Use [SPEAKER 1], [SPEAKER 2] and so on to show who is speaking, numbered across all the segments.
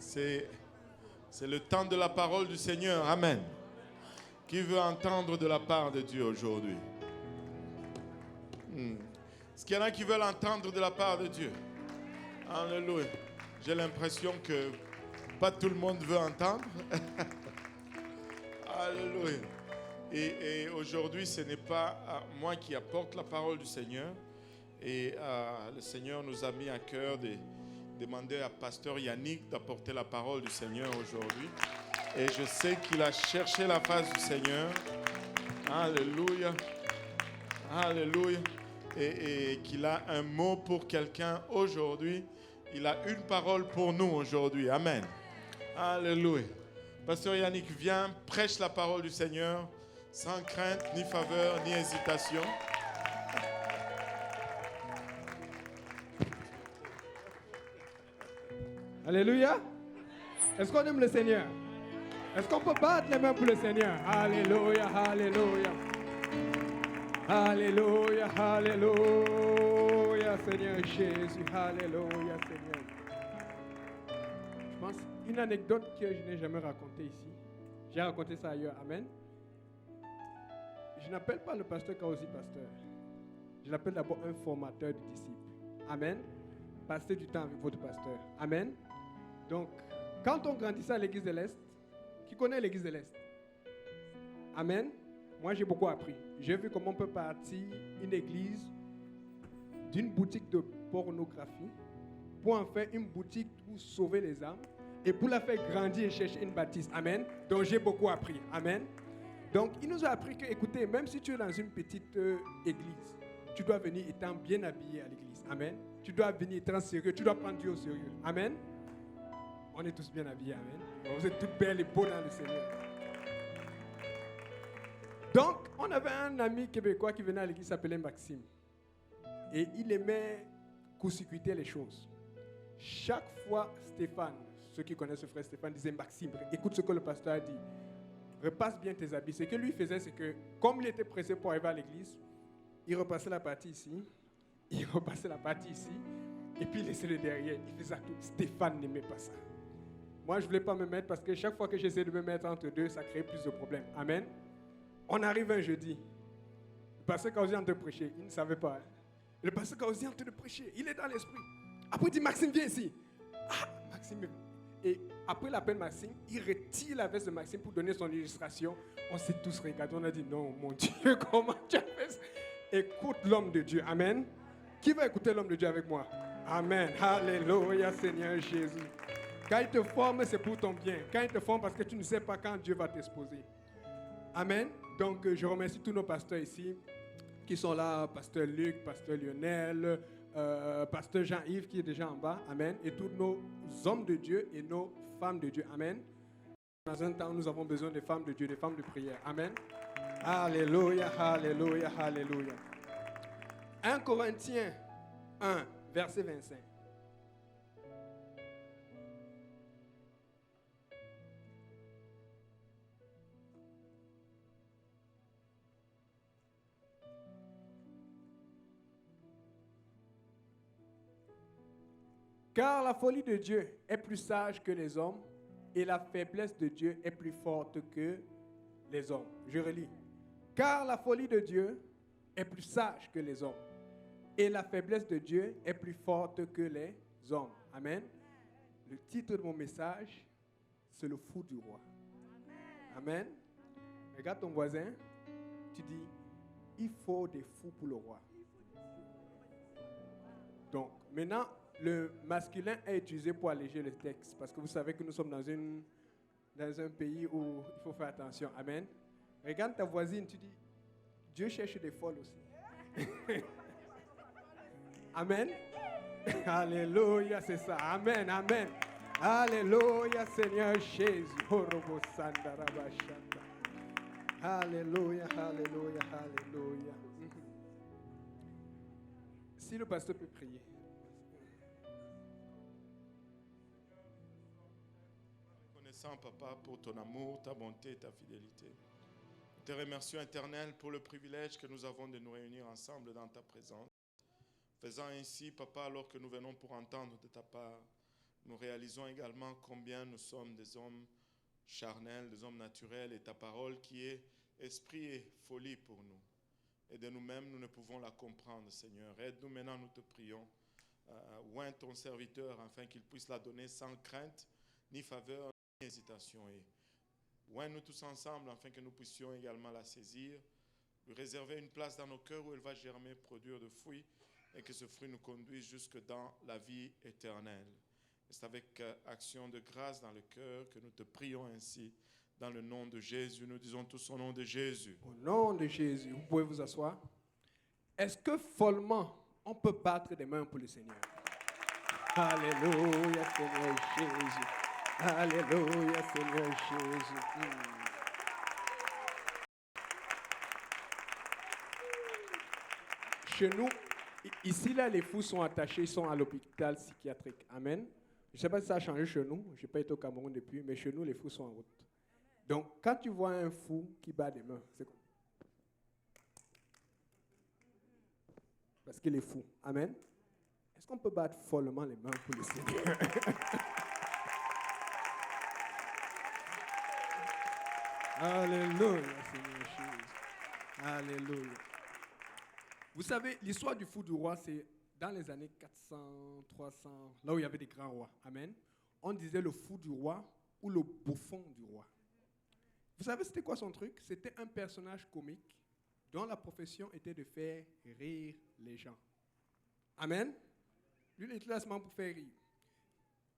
[SPEAKER 1] C'est le temps de la parole du Seigneur. Amen. Qui veut entendre de la part de Dieu aujourd'hui? Est-ce qu'il y en a qui veulent entendre de la part de Dieu? Alléluia. J'ai l'impression que pas tout le monde veut entendre. Alléluia. Et aujourd'hui, ce n'est pas moi qui apporte la parole du Seigneur. Et le Seigneur nous a mis à cœur de demander à Pasteur Yannick d'apporter la parole du Seigneur aujourd'hui. Et je sais qu'il a cherché la face du Seigneur. Alléluia. Alléluia. Et qu'il a un mot pour quelqu'un aujourd'hui. Il a une parole pour nous aujourd'hui. Amen. Alléluia. Pasteur Yannick, viens, prêche la parole du Seigneur sans crainte, ni faveur, ni hésitation.
[SPEAKER 2] Alléluia. Est-ce qu'on aime le Seigneur? Est-ce qu'on peut battre les mains pour le Seigneur? Alléluia, alléluia. Alléluia, alléluia, Seigneur Jésus. Alléluia, Seigneur. Je pense une anecdote que je n'ai jamais racontée ici. J'ai raconté ça ailleurs. Amen. Je n'appelle pas le pasteur Kaosi pasteur. Je l'appelle d'abord un formateur de disciples. Amen. Passez du temps avec votre pasteur. Amen. Donc, quand on grandissait à l'église de l'Est, qui connaît l'église de l'Est? Amen. Moi, j'ai beaucoup appris. J'ai vu comment on peut partir une église d'une boutique de pornographie pour en faire une boutique pour sauver les âmes et pour la faire grandir et chercher une bâtisse. Amen. Donc, j'ai beaucoup appris. Amen. Donc, il nous a appris que, écoutez, même si tu es dans une petite église, tu dois venir étant bien habillé à l'église. Amen. Tu dois venir étant sérieux. Tu dois prendre Dieu au sérieux. Amen. On est tous bien habillés. Amen. Vous êtes toutes belles et beaux dans le Seigneur. Donc, on avait un ami québécois qui venait à l'église, s'appelait Maxime. Et il aimait court-circuiter les choses. Chaque fois, Stéphane, ceux qui connaissent ce frère Stéphane, disait Maxime, écoute ce que le pasteur a dit. Repasse bien tes habits. Ce que lui faisait, c'est que, comme il était pressé pour arriver à l'église, il repassait la partie ici, il repassait la partie ici, et puis il laissait le derrière. Il faisait tout. Stéphane n'aimait pas ça. Moi, je ne voulais pas me mettre parce que chaque fois que j'essayais de me mettre entre deux, ça créait plus de problèmes. Amen. On arrive un jeudi. Le pasteur Kaosi est en train de prêcher. Il ne savait pas. Hein. Le pasteur Kaosi est en train de prêcher. Il est dans l'esprit. Après, il dit, Maxime, viens ici. Ah, Maxime. Et après l'appel Maxime, il retire la veste de Maxime pour donner son illustration. On s'est tous regardés. On a dit, non, mon Dieu, comment tu as fait ça? Écoute l'homme de Dieu. Amen. Qui va écouter l'homme de Dieu avec moi? Amen. Alléluia, Seigneur Jésus. Quand il te forme, c'est pour ton bien. Quand il te forme, parce que tu ne sais pas quand Dieu va t'exposer. Amen. Donc, je remercie tous nos pasteurs ici qui sont là. Pasteur Luc, Pasteur Lionel, Pasteur Jean-Yves qui est déjà en bas. Amen. Et tous nos hommes de Dieu et nos femmes de Dieu. Amen. Dans un temps, nous avons besoin des femmes de Dieu, des femmes de prière. Amen. Alléluia, alléluia, alléluia. 1 Corinthiens 1, verset 25. Car la folie de Dieu est plus sage que les hommes et la faiblesse de Dieu est plus forte que les hommes. Je relis. Car la folie de Dieu est plus sage que les hommes et la faiblesse de Dieu est plus forte que les hommes. Amen. Le titre de mon message, c'est le fou du roi. Amen. Regarde ton voisin, tu dis, il faut des fous pour le roi. Donc, maintenant, le masculin est utilisé pour alléger le texte. Parce que vous savez que nous sommes dans un pays où il faut faire attention. Amen. Regarde ta voisine, tu dis, Dieu cherche des folles aussi. Amen. Alléluia, c'est ça. Amen, amen. Alléluia, Seigneur Jésus. Alléluia, alléluia, alléluia. Si le pasteur peut prier.
[SPEAKER 1] Reconnaissant, Papa, pour ton amour, ta bonté et ta fidélité. Nous te remercions, Éternel, pour le privilège que nous avons de nous réunir ensemble dans ta présence. Faisant ainsi, Papa, alors que nous venons pour entendre de ta part Nous réalisons également combien nous sommes des hommes charnels, des hommes naturels, et ta parole qui est esprit et folie pour nous. Et de nous-mêmes, nous ne pouvons la comprendre, Seigneur. Aide-nous maintenant, nous te prions. Oins ton serviteur afin qu'il puisse la donner sans crainte, ni faveur, ni hésitation. Et oins-nous tous ensemble afin que nous puissions également la saisir, lui réserver une place dans nos cœurs où elle va germer, produire de fruits, et que ce fruit nous conduise jusque dans la vie éternelle. Et c'est avec action de grâce dans le cœur que nous te prions ainsi. Dans le nom de Jésus, nous disons tous au nom de Jésus.
[SPEAKER 2] Au nom de Jésus, vous pouvez vous asseoir. Est-ce que follement, on peut battre des mains pour le Seigneur? Alléluia, Seigneur Jésus. Alléluia, Seigneur Jésus. Chez nous, ici, là, les fous sont attachés, ils sont à l'hôpital psychiatrique. Amen. Je ne sais pas si ça a changé chez nous. Je n'ai pas été au Cameroun depuis, mais chez nous, les fous sont en route. Donc, quand tu vois un fou qui bat des mains, c'est quoi? Parce qu'il est fou. Amen. Est-ce qu'on peut battre follement les mains pour le Seigneur? Alléluia, Seigneur Jésus. Alléluia. Vous savez, l'histoire du fou du roi, c'est dans les années 400, 300, là où il y avait des grands rois. Amen. On disait le fou du roi ou le bouffon du roi. Vous savez, c'était quoi son truc? C'était un personnage comique dont la profession était de faire rire les gens. Amen. Lui, il est classement pour faire rire.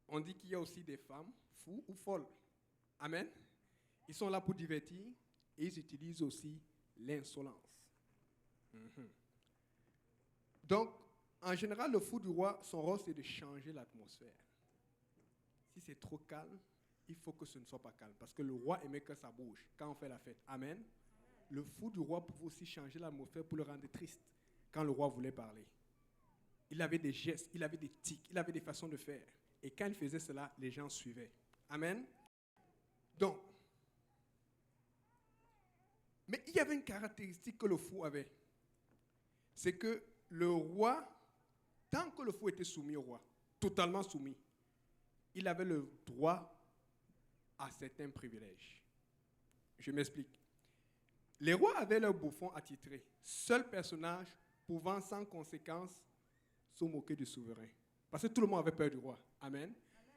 [SPEAKER 2] On dit qu'il y a aussi des femmes fous ou folles. Amen. Ils sont là pour divertir et ils utilisent aussi l'insolence. Donc, en général, le fou du roi, son rôle, c'est de changer l'atmosphère. Si c'est trop calme, il faut que ce ne soit pas calme. Parce que le roi aimait que ça bouge quand on fait la fête. Amen. Le fou du roi pouvait aussi changer l'atmosphère pour le rendre triste quand le roi voulait parler. Il avait des gestes, il avait des tics, il avait des façons de faire. Et quand il faisait cela, les gens suivaient. Amen. Donc, mais il y avait une caractéristique que le fou avait. C'est que le roi, tant que le fou était soumis au roi, totalement soumis, il avait le droit à certains privilèges. Je m'explique. Les rois avaient leur bouffon attitré, seul personnage pouvant sans conséquence se moquer du souverain. Parce que tout le monde avait peur du roi. Amen.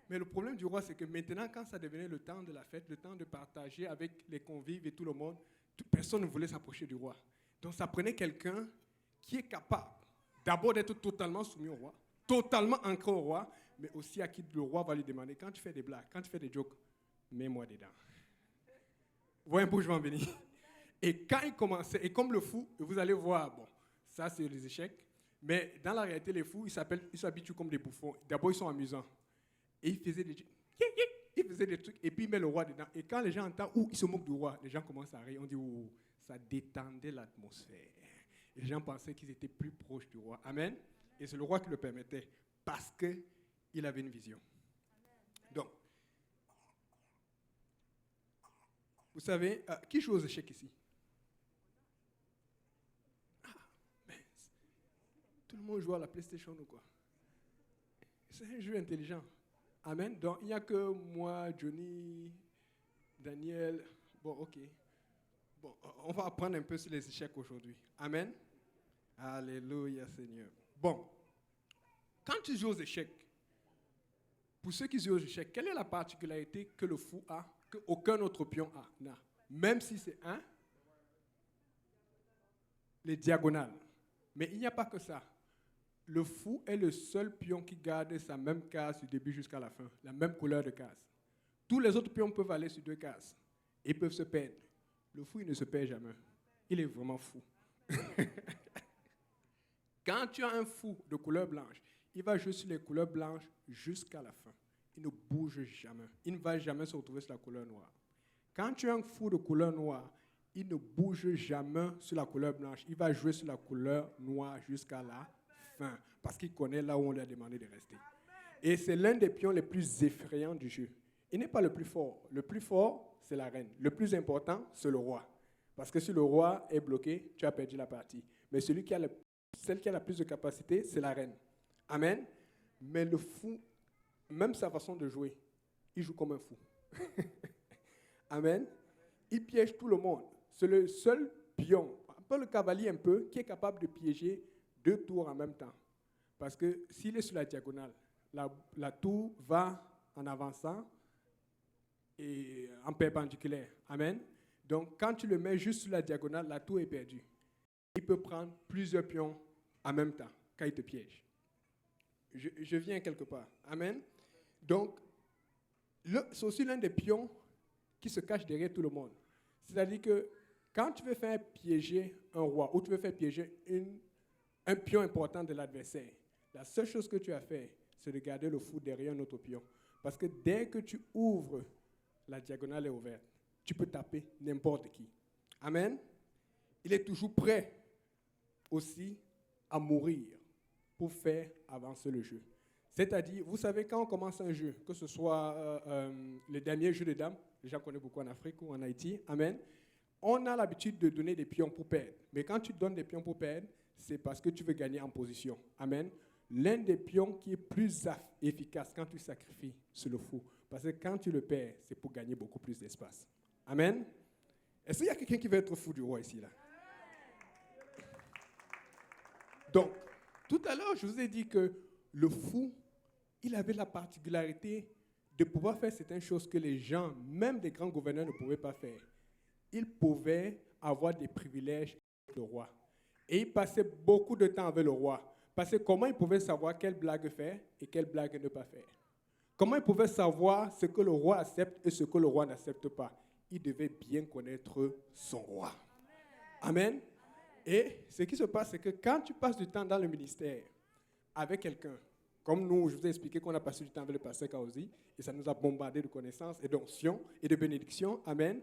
[SPEAKER 2] Mais le problème du roi, c'est que maintenant, quand ça devenait le temps de la fête, le temps de partager avec les convives et tout le monde, personne ne voulait s'approcher du roi. Donc ça prenait quelqu'un qui est capable d'abord d'être totalement soumis au roi, totalement ancré au roi, mais aussi à qui le roi va lui demander, quand tu fais des blagues, quand tu fais des jokes, mets-moi dedans. Voyez un peu où je vais en venir. Et quand il commençait, et comme le fou, vous allez voir, bon, ça c'est les échecs, mais dans la réalité, les fous, ils s'habituent comme des bouffons. D'abord, ils sont amusants. Et ils faisaient des trucs, et puis ils mettent le roi dedans. Et quand les gens entendent, ils se moquent du roi, les gens commencent à rire, on dit, ça détendait l'atmosphère. Et les gens pensaient qu'ils étaient plus proches du roi. Amen. Et c'est le roi qui le permettait, parce qu'il avait une vision. Donc, vous savez, qui joue aux échecs ici? Mince. Tout le monde joue à la PlayStation ou quoi? C'est un jeu intelligent. Amen. Donc, il n'y a que moi, Johnny, Daniel. Bon, ok. Bon, on va apprendre un peu sur les échecs aujourd'hui. Amen. Alléluia, Seigneur. Bon, quand tu joues aux échecs, pour ceux qui jouent aux échecs, quelle est la particularité que le fou a, qu'aucun autre pion n'a? Même si c'est les diagonales. Mais il n'y a pas que ça. Le fou est le seul pion qui garde sa même case du début jusqu'à la fin, la même couleur de case. Tous les autres pions peuvent aller sur 2 cases et peuvent se perdre. Le fou, il ne se perd jamais. Il est vraiment fou. Quand tu as un fou de couleur blanche, il va jouer sur les couleurs blanches jusqu'à la fin. Il ne bouge jamais. Il ne va jamais se retrouver sur la couleur noire. Quand tu as un fou de couleur noire, il ne bouge jamais sur la couleur blanche. Il va jouer sur la couleur noire jusqu'à la fin, parce qu'il connaît là où on lui a demandé de rester. Et c'est l'un des pions les plus effrayants du jeu. Il n'est pas le plus fort. Le plus fort, c'est la reine. Le plus important, c'est le roi. Parce que si le roi est bloqué, tu as perdu la partie. Mais celle qui a la plus de capacité, c'est la reine. Amen. Mais le fou même sa façon de jouer, il joue comme un fou. Amen. Il piège tout le monde. C'est le seul pion, un peu le cavalier un peu, qui est capable de piéger 2 tours en même temps. Parce que s'il est sur la diagonale, la tour va en avançant et en perpendiculaire. Amen. Donc, quand tu le mets juste sur la diagonale, la tour est perdue. Il peut prendre plusieurs pions en même temps quand il te piège. Je viens quelque part. Amen. Donc, c'est aussi l'un des pions qui se cache derrière tout le monde. C'est-à-dire que quand tu veux faire piéger un roi ou tu veux faire piéger un pion important de l'adversaire, la seule chose que tu as fait, c'est de garder le fou derrière un autre pion. Parce que dès que tu ouvres, la diagonale est ouverte. Tu peux taper n'importe qui. Amen. Il est toujours prêt aussi à mourir pour faire avancer le jeu. C'est-à-dire, vous savez, quand on commence un jeu, que ce soit le dernier jeu de dames, les gens connaissent beaucoup en Afrique ou en Haïti, amen, on a l'habitude de donner des pions pour perdre. Mais quand tu donnes des pions pour perdre, c'est parce que tu veux gagner en position. Amen. L'un des pions qui est plus efficace quand tu sacrifies, c'est le fou. Parce que quand tu le perds, c'est pour gagner beaucoup plus d'espace. Amen. Est-ce qu'il y a quelqu'un qui veut être fou du roi ici, là? Donc, tout à l'heure, je vous ai dit que le fou, il avait la particularité de pouvoir faire certaines choses que les gens, même des grands gouverneurs, ne pouvaient pas faire. Il pouvait avoir des privilèges avec le roi. Et il passait beaucoup de temps avec le roi. Parce que comment il pouvait savoir quelle blague faire et quelle blague ne pas faire? Comment il pouvait savoir ce que le roi accepte et ce que le roi n'accepte pas? Il devait bien connaître son roi. Amen. Et ce qui se passe, c'est que quand tu passes du temps dans le ministère avec quelqu'un, comme nous, je vous ai expliqué qu'on a passé du temps avec le pasteur Kaozi, et ça nous a bombardé de connaissances et d'onction et de bénédictions, amen,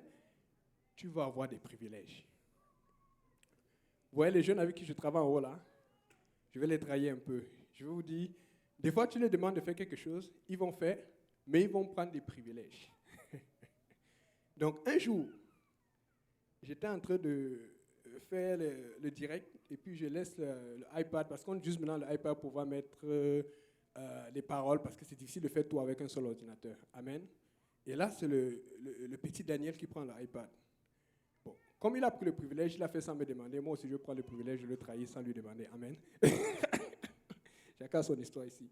[SPEAKER 2] tu vas avoir des privilèges. Vous voyez les jeunes avec qui je travaille en haut là, je vais les trahir un peu. Je vais vous dire, des fois tu les demandes de faire quelque chose, ils vont faire, mais ils vont prendre des privilèges. Donc un jour, j'étais en train de faire le direct et puis je laisse le iPad parce qu'on utilise maintenant le iPad pour pouvoir mettre les paroles parce que c'est difficile de faire tout avec un seul ordinateur. Amen. Et là, c'est le petit Daniel qui prend l'iPad. Bon, comme il a pris le privilège, il a fait sans me demander. Moi aussi, je prends le privilège de le trahir sans lui demander. Amen. Chacun son histoire ici.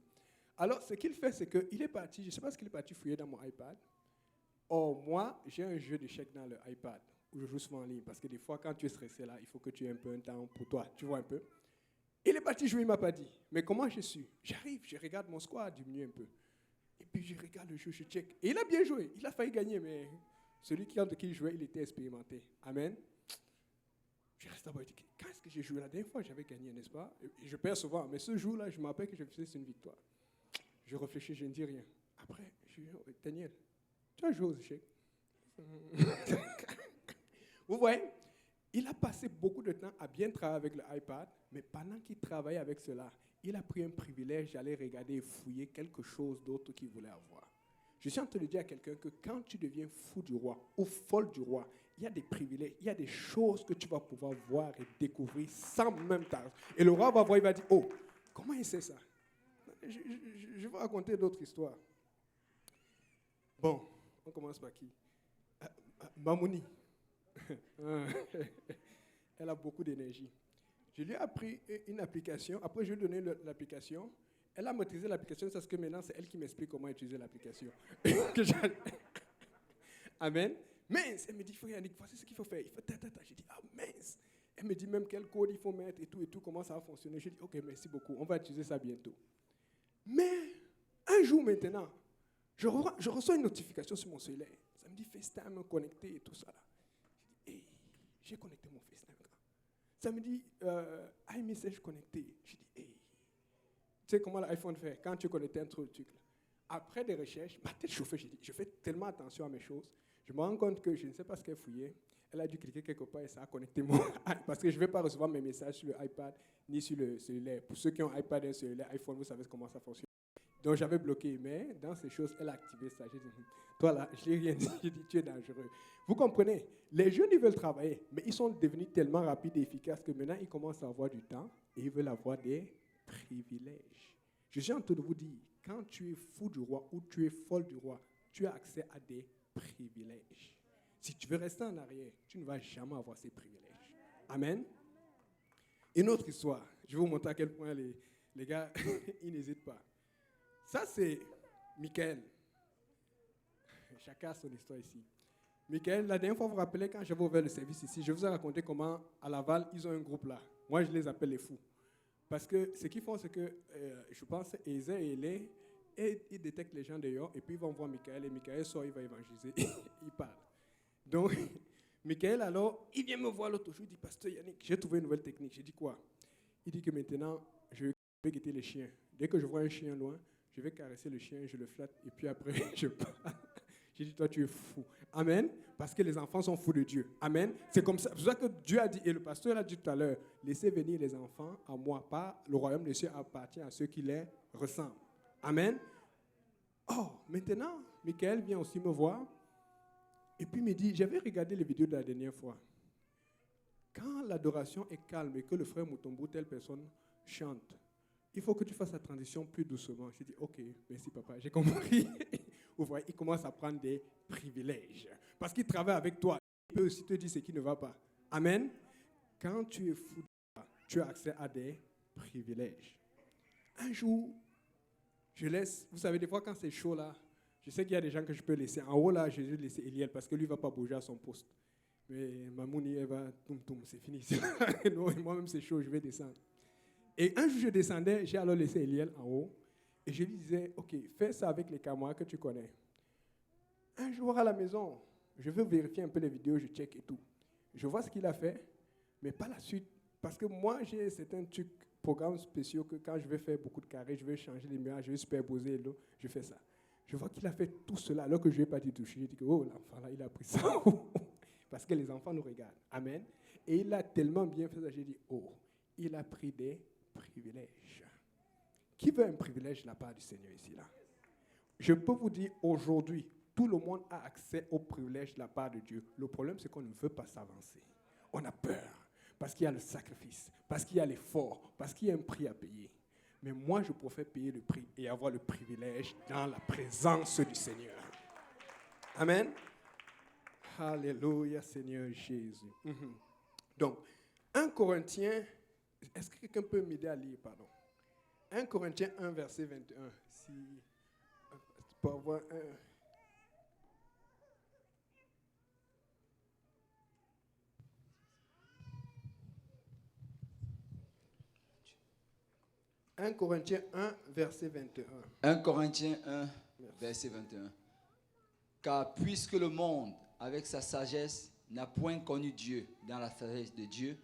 [SPEAKER 2] Alors, ce qu'il fait, c'est qu'il est parti, je ne sais pas ce qu'il est parti fouiller dans mon iPad. Or, moi, j'ai un jeu d'échecs dans le iPad où je joue souvent en ligne parce que des fois, quand tu es stressé là, il faut que tu aies un peu un temps pour toi. Tu vois un peu. Il est parti jouer, il ne m'a pas dit. Mais comment je suis? J'arrive, je regarde mon score diminuer un peu. Et puis je regarde le jeu, je check. Et il a bien joué. Il a failli gagner, mais celui contre qui il jouait, il était expérimenté. Amen. Je reste d'abord et dis, quand est-ce que j'ai joué? La dernière fois, j'avais gagné, n'est-ce pas? Et je perds souvent. Mais ce jour-là, je me rappelle que je faisais une victoire. Je réfléchis, je ne dis rien. Après, je dis, oh, Daniel, tu as joué aux échecs. Vous voyez? Il a passé beaucoup de temps à bien travailler avec l'iPad, mais pendant qu'il travaillait avec cela, il a pris un privilège d'aller regarder et fouiller quelque chose d'autre qu'il voulait avoir. Je suis en train de dire à quelqu'un que quand tu deviens fou du roi ou folle du roi, il y a des privilèges, il y a des choses que tu vas pouvoir voir et découvrir sans même temps. Et le roi va voir, il va dire, oh, comment il sait ça? Je vais raconter d'autres histoires. Bon, on commence par qui? Mamouni. Elle a beaucoup d'énergie. Je lui ai appris une application. Après, je lui ai donné l'application. Elle a maîtrisé l'application, parce que maintenant, c'est elle qui m'explique comment utiliser l'application. Amen. Mince. Elle me dit, Yannick, voici ce qu'il faut faire. Il faut tata. J'ai dit, ah mince. Elle me dit même quel code il faut mettre et tout, comment ça va fonctionner. J'ai dit, ok, merci beaucoup. On va utiliser ça bientôt. Mais, un jour maintenant, je reçois une notification sur mon cellulaire. Ça me dit FaceTime connecté et tout ça. J'ai dit, hey, j'ai connecté mon FaceTime. Ça me dit iMessage connecté. J'ai dit, hey. Tu sais comment l'iPhone fait quand tu connectes un truc là. Après des recherches, ma tête chauffait. J'ai dit, je fais tellement attention à mes choses. Je me rends compte que je ne sais pas ce qu'elle fouillait. Elle a dû cliquer quelque part et ça a connecté mon parce que je ne vais pas recevoir mes messages sur le iPad ni sur le cellulaire. Pour ceux qui ont iPad et un cellulaire, iPhone, vous savez comment ça fonctionne. Donc j'avais bloqué, mais dans ces choses, elle a activé ça. J'ai dit, toi là, je n'ai rien dit. J'ai dit, tu es dangereux. Vous comprenez? Les jeunes, ils veulent travailler, mais ils sont devenus tellement rapides et efficaces que maintenant, ils commencent à avoir du temps et ils veulent avoir des privilèges. Je suis en train de vous dire, quand tu es fou du roi ou tu es folle du roi, tu as accès à des privilèges. Si tu veux rester en arrière, tu ne vas jamais avoir ces privilèges. Amen. Une autre histoire. Je vais vous montrer à quel point les gars, ils n'hésitent pas. Ça, c'est Michael. Chacun a son histoire ici. Michael, la dernière fois, vous vous rappelez, quand j'avais ouvert le service ici, je vous ai raconté comment, à Laval, ils ont un groupe là. Moi, je les appelle les fous. Parce que ce qu'ils font, c'est que, je pense, Eze et Hélé, et ils détectent les gens dehors, et puis ils vont voir Michael, et Michael sort, il va évangéliser, il parle. Donc, Michael, alors, il vient me voir l'autre jour, il dit, Pasteur Yannick, j'ai trouvé une nouvelle technique. J'ai dit quoi? Il dit que maintenant, je vais guetter les chiens. Dès que je vois un chien loin, je vais caresser le chien, je le flatte, et puis après, je pars. J'ai dit, toi, tu es fou. Amen. Parce que les enfants sont fous de Dieu. Amen. C'est comme ça. C'est pour ça que Dieu a dit, et le pasteur a dit tout à l'heure, laissez venir les enfants à moi, pas le royaume des cieux appartient à ceux qui les ressemblent. Amen. Oh, maintenant, Michael vient aussi me voir. Et puis il me dit, j'avais regardé les vidéos de la dernière fois. Quand l'adoration est calme et que le frère Mutombo, telle personne, chante, il faut que tu fasses la transition plus doucement. J'ai dit, ok, merci papa, j'ai compris. Vous voyez, il commence à prendre des privilèges. Parce qu'il travaille avec toi. Il peut aussi te dire ce qui ne va pas. Amen. Quand tu es fou, tu as accès à des privilèges. Un jour, je laisse, vous savez, des fois quand c'est chaud là, je sais qu'il y a des gens que je peux laisser. En haut là, je vais laisser Eliel parce que lui ne va pas bouger à son poste. Mais Mamouni, elle va, c'est fini. Moi-même c'est chaud, je vais descendre. Et un jour je descendais, j'ai alors laissé Eliel en haut. Et je lui disais, ok, fais ça avec les caméras que tu connais. Un jour à la maison, je veux vérifier un peu les vidéos, je check et tout. Je vois ce qu'il a fait, mais pas la suite. Parce que moi, j'ai certains trucs, programmes spéciaux que quand je vais faire beaucoup de carrés, je vais changer les murs, je vais superposer l'eau, je fais ça. Je vois qu'il a fait tout cela alors que je ne vais pas du toucher. Je dis que, oh, l'enfant là, il a pris ça. Parce que les enfants nous regardent. Amen. Et il a tellement bien fait ça, j'ai dit, oh, il a pris des privilèges. Qui veut un privilège de la part du Seigneur ici, là? Je peux vous dire, aujourd'hui, tout le monde a accès au privilège de la part de Dieu. Le problème, c'est qu'on ne veut pas s'avancer. On a peur, parce qu'il y a le sacrifice, parce qu'il y a l'effort, parce qu'il y a un prix à payer. Mais moi, je préfère payer le prix et avoir le privilège dans la présence du Seigneur. Amen. Alléluia, Seigneur Jésus. Donc, 1 Corinthiens, est-ce que quelqu'un peut m'aider à lire, pardon? 1 Corinthiens 1, verset 21. Si tu peux avoir un. « 1 Corinthiens 1, verset 21. »
[SPEAKER 3] 1 Corinthiens 1, verset 21. Car puisque le monde, avec sa sagesse, n'a point connu Dieu dans la sagesse de Dieu,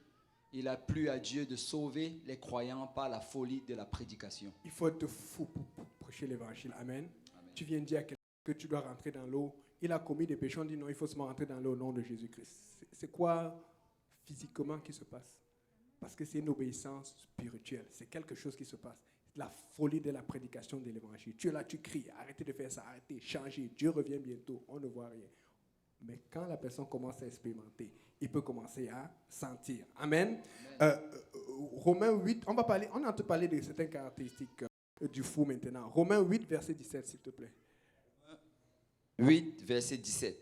[SPEAKER 3] il a plu à Dieu de sauver les croyants par la folie de la prédication.
[SPEAKER 2] Il faut être fou pour prêcher l'évangile. Amen. Amen. Tu viens dire à quelqu'un que tu dois rentrer dans l'eau. Il a commis des péchés. On dit non, il faut seulement rentrer dans l'eau au nom de Jésus-Christ. C'est quoi physiquement qui se passe? Parce que c'est une obéissance spirituelle. C'est quelque chose qui se passe. La folie de la prédication de l'évangile. Tu es là, tu cries. Arrêtez de faire ça. Arrêtez. Changez. Dieu revient bientôt. On ne voit rien. Mais quand la personne commence à expérimenter, il peut commencer à sentir. Amen. Romains 8, on a entendu parler de certaines caractéristiques du fou maintenant. Romains 8, verset 17, s'il te plaît.
[SPEAKER 3] 8, verset 17.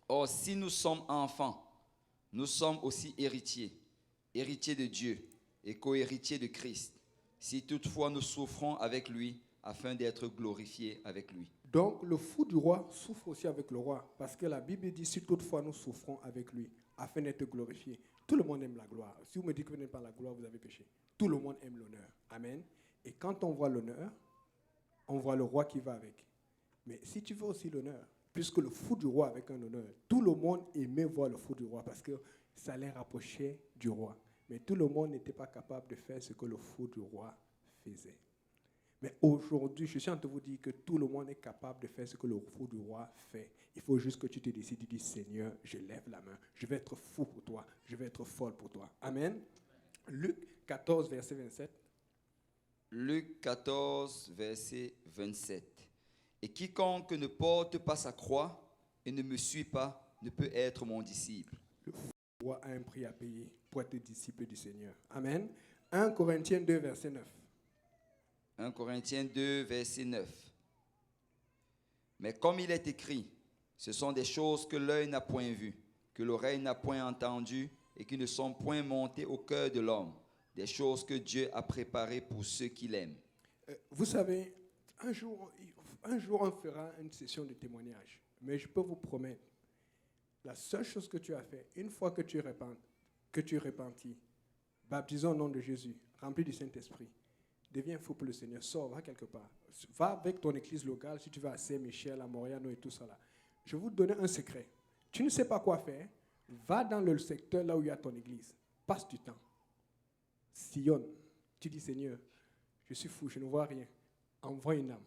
[SPEAKER 3] Or, si nous sommes enfants, nous sommes aussi héritiers, héritiers de Dieu et co-héritiers de Christ, si toutefois nous souffrons avec lui, afin d'être glorifiés avec lui.
[SPEAKER 2] Donc, le fou du roi souffre aussi avec le roi, parce que la Bible dit, si toutefois nous souffrons avec lui, afin d'être glorifiés. Tout le monde aime la gloire. Si vous me dites que vous n'aimez pas la gloire, vous avez péché. Tout le monde aime l'honneur. Amen. Et quand on voit l'honneur, on voit le roi qui va avec. Mais si tu veux aussi l'honneur, puisque le fou du roi avec un honneur, tout le monde aimait voir le fou du roi, parce que ça les rapprochait du roi. Mais tout le monde n'était pas capable de faire ce que le fou du roi faisait. Mais aujourd'hui, je suis en train de vous dire que tout le monde est capable de faire ce que le fou du roi fait. Il faut juste que tu te décides, tu dis, Seigneur, je lève la main. Je vais être fou pour toi. Je vais être folle pour toi. Amen. Luc 14, verset 27.
[SPEAKER 3] Luc 14, verset 27. Et quiconque ne porte pas sa croix et ne me suit pas ne peut être mon disciple.
[SPEAKER 2] Le fou du roi a un prix à payer pour être disciple du Seigneur. Amen. 1 Corinthiens 2, verset 9.
[SPEAKER 3] 1 Corinthiens 2, verset 9. Mais comme il est écrit, ce sont des choses que l'œil n'a point vues, que l'oreille n'a point entendues et qui ne sont point montées au cœur de l'homme, des choses que Dieu a préparées pour ceux qui l'aiment.
[SPEAKER 2] Vous savez, un jour, on fera une session de témoignage. Mais je peux vous promettre, la seule chose que tu as fait, une fois que tu es repenti, baptisé au nom de Jésus, rempli du Saint-Esprit, deviens fou pour le Seigneur, sors, va quelque part. Va avec ton église locale, si tu vas à Saint-Michel, à Moriano et tout ça là. Je vais vous donner un secret. Tu ne sais pas quoi faire, va dans le secteur là où il y a ton église. Passe du temps. Sillonne. Tu dis, Seigneur, je suis fou, je ne vois rien. Envoie une âme.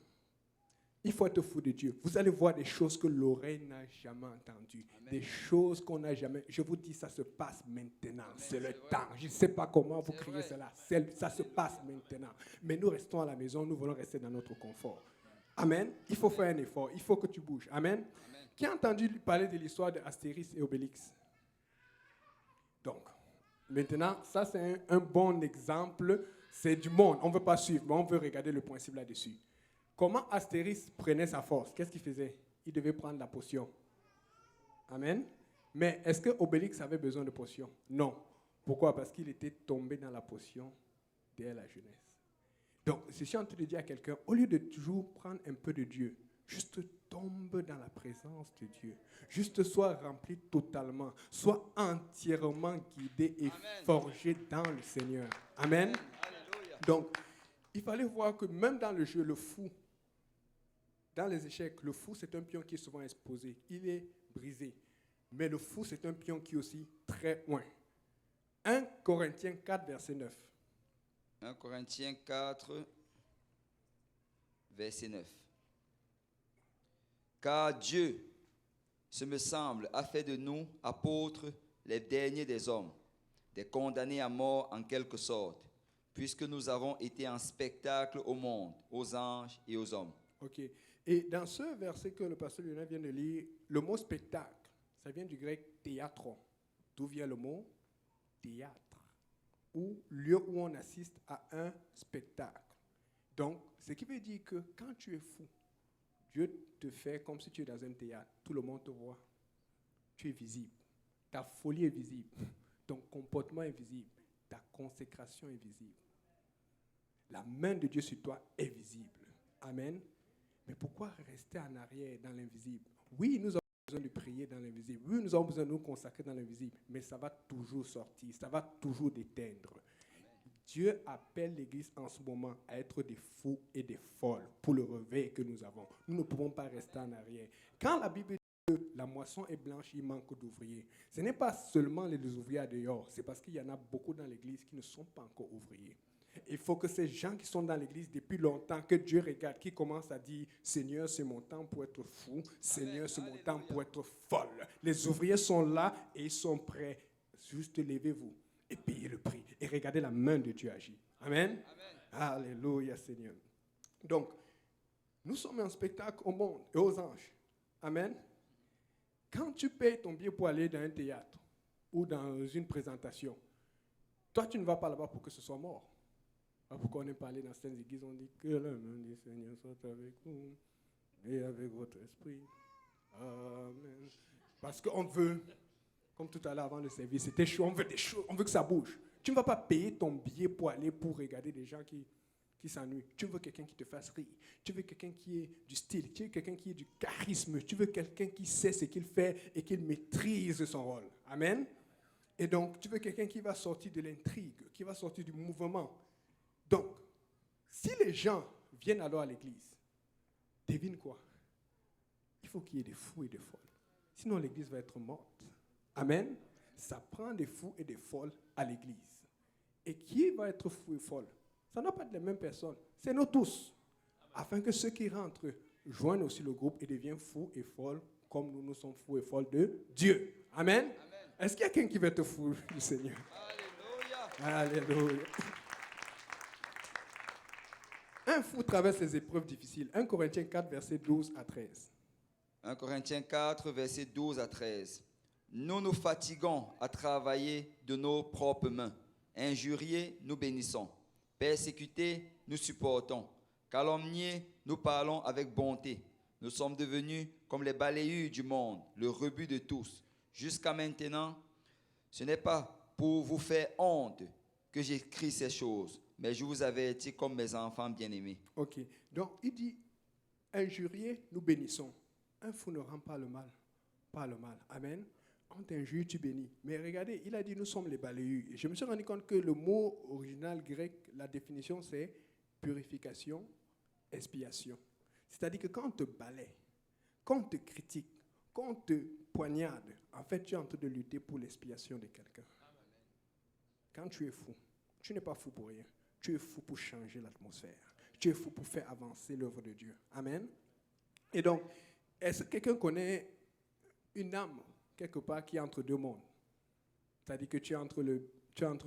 [SPEAKER 2] Il faut être fou de Dieu. Vous allez voir des choses que l'oreille n'a jamais entendues. Amen. Des choses qu'on n'a jamais... Je vous dis, ça se passe maintenant. Amen. C'est le temps. Je ne sais pas comment vous criez cela. Ça se passe maintenant. Mais nous restons à la maison. Nous voulons rester dans notre confort. Amen. Il faut faire un effort. Il faut que tu bouges. Amen. Amen. Qui a entendu parler de l'histoire d'Astérix et Obélix? Donc, maintenant, ça c'est un bon exemple. C'est du monde. On ne veut pas suivre, mais on veut regarder le principe là-dessus. Comment Astérix prenait sa force? Qu'est-ce qu'il faisait? Il devait prendre la potion. Amen. Mais est-ce que Obélix avait besoin de potion? Non. Pourquoi? Parce qu'il était tombé dans la potion dès la jeunesse. Donc, je suis en train de dire à quelqu'un, au lieu de toujours prendre un peu de Dieu, juste tombe dans la présence de Dieu. Juste sois rempli totalement. Sois entièrement guidé et Amen. Forgé dans le Seigneur. Amen. Amen. Donc, il fallait voir que même dans le jeu, le fou, dans les échecs, le fou, c'est un pion qui est souvent exposé. Il est brisé. Mais le fou, c'est un pion qui est aussi très loin. 1 Corinthiens 4, verset 9.
[SPEAKER 3] 1 Corinthiens 4, verset 9. Car Dieu, ce me semble, a fait de nous, apôtres, les derniers des hommes, des condamnés à mort en quelque sorte, puisque nous avons été un spectacle au monde, aux anges et aux hommes.
[SPEAKER 2] Ok. Et dans ce verset que le pasteur Lionel vient de lire, le mot spectacle, ça vient du grec théâtron. D'où vient le mot théâtre, ou lieu où on assiste à un spectacle. Donc, ce qui veut dire que quand tu es fou, Dieu te fait comme si tu es dans un théâtre. Tout le monde te voit. Tu es visible. Ta folie est visible. Ton comportement est visible. Ta consécration est visible. La main de Dieu sur toi est visible. Amen. Mais pourquoi rester en arrière dans l'invisible? Oui, nous avons besoin de prier dans l'invisible. Oui, nous avons besoin de nous consacrer dans l'invisible. Mais ça va toujours sortir. Ça va toujours déteindre. Dieu appelle l'Église en ce moment à être des fous et des folles pour le réveil que nous avons. Nous ne pouvons pas rester en arrière. Quand la Bible dit que la moisson est blanche, il manque d'ouvriers, ce n'est pas seulement les ouvriers dehors, c'est parce qu'il y en a beaucoup dans l'Église qui ne sont pas encore ouvriers. Il faut que ces gens qui sont dans l'Église depuis longtemps, que Dieu regarde, qui commencent à dire « Seigneur, c'est mon temps pour être fou. Seigneur, c'est mon temps pour être folle. » Les ouvriers sont là et ils sont prêts. Juste levez-vous et payez le prix. Et regardez la main de Dieu agir. Amen. Amen. Alléluia, Seigneur. Donc, nous sommes un spectacle au monde et aux anges. Amen. Quand tu payes ton billet pour aller dans un théâtre ou dans une présentation, toi, tu ne vas pas là-bas pour que ce soit mort. Pourquoi on est parlé dans certaines églises, on dit que la main du Seigneur soit avec vous et avec votre esprit. Amen. Parce qu'on veut, comme tout à l'heure avant le service, c'était chaud, on veut des choses, on veut que ça bouge. Tu ne vas pas payer ton billet pour aller pour regarder des gens qui s'ennuient. Tu veux quelqu'un qui te fasse rire. Tu veux quelqu'un qui ait du style. Tu veux quelqu'un qui ait du charisme. Tu veux quelqu'un qui sait ce qu'il fait et qui maîtrise son rôle. Amen. Et donc, tu veux quelqu'un qui va sortir de l'intrigue, qui va sortir du mouvement. Donc, si les gens viennent alors à l'église, devine quoi? Il faut qu'il y ait des fous et des folles. Sinon, l'église va être morte. Amen. Ça prend des fous et des folles à l'église. Et qui va être fou et folle? Ça n'a pas être les mêmes personnes. C'est nous tous. Afin que ceux qui rentrent joignent aussi le groupe et deviennent fous et folles comme nous sommes fous et folles de Dieu. Amen. Amen. Est-ce qu'il y a quelqu'un qui va être fou du Seigneur? Alléluia. Alléluia. Un fou traverse les épreuves difficiles. 1 Corinthiens 4, verset 12 à 13.
[SPEAKER 3] 1 Corinthiens 4, verset 12 à 13. Nous nous fatiguons à travailler de nos propres mains. Injuriés, nous bénissons. Persécutés, nous supportons. Calomniés, nous parlons avec bonté. Nous sommes devenus comme les balayures du monde, le rebut de tous. Jusqu'à maintenant, ce n'est pas pour vous faire honte que j'écris ces choses, mais je vous avertis comme mes enfants bien-aimés.
[SPEAKER 2] Ok. Donc, il dit, injurier, nous bénissons. Un fou ne rend pas le mal. Pas le mal. Amen. On t'injure, tu bénis. Mais regardez, il a dit, nous sommes les balayures. Et je me suis rendu compte que le mot original grec, la définition, c'est purification, expiation. C'est-à-dire que quand on te balaye, quand on te critique, quand on te poignarde, en fait, tu es en train de lutter pour l'expiation de quelqu'un. Quand tu es fou, tu n'es pas fou pour rien. Tu es fou pour changer l'atmosphère. Tu es fou pour faire avancer l'œuvre de Dieu. Amen. Et donc, est-ce que quelqu'un connaît une âme, quelque part, qui est entre deux mondes? C'est-à-dire que tu es entre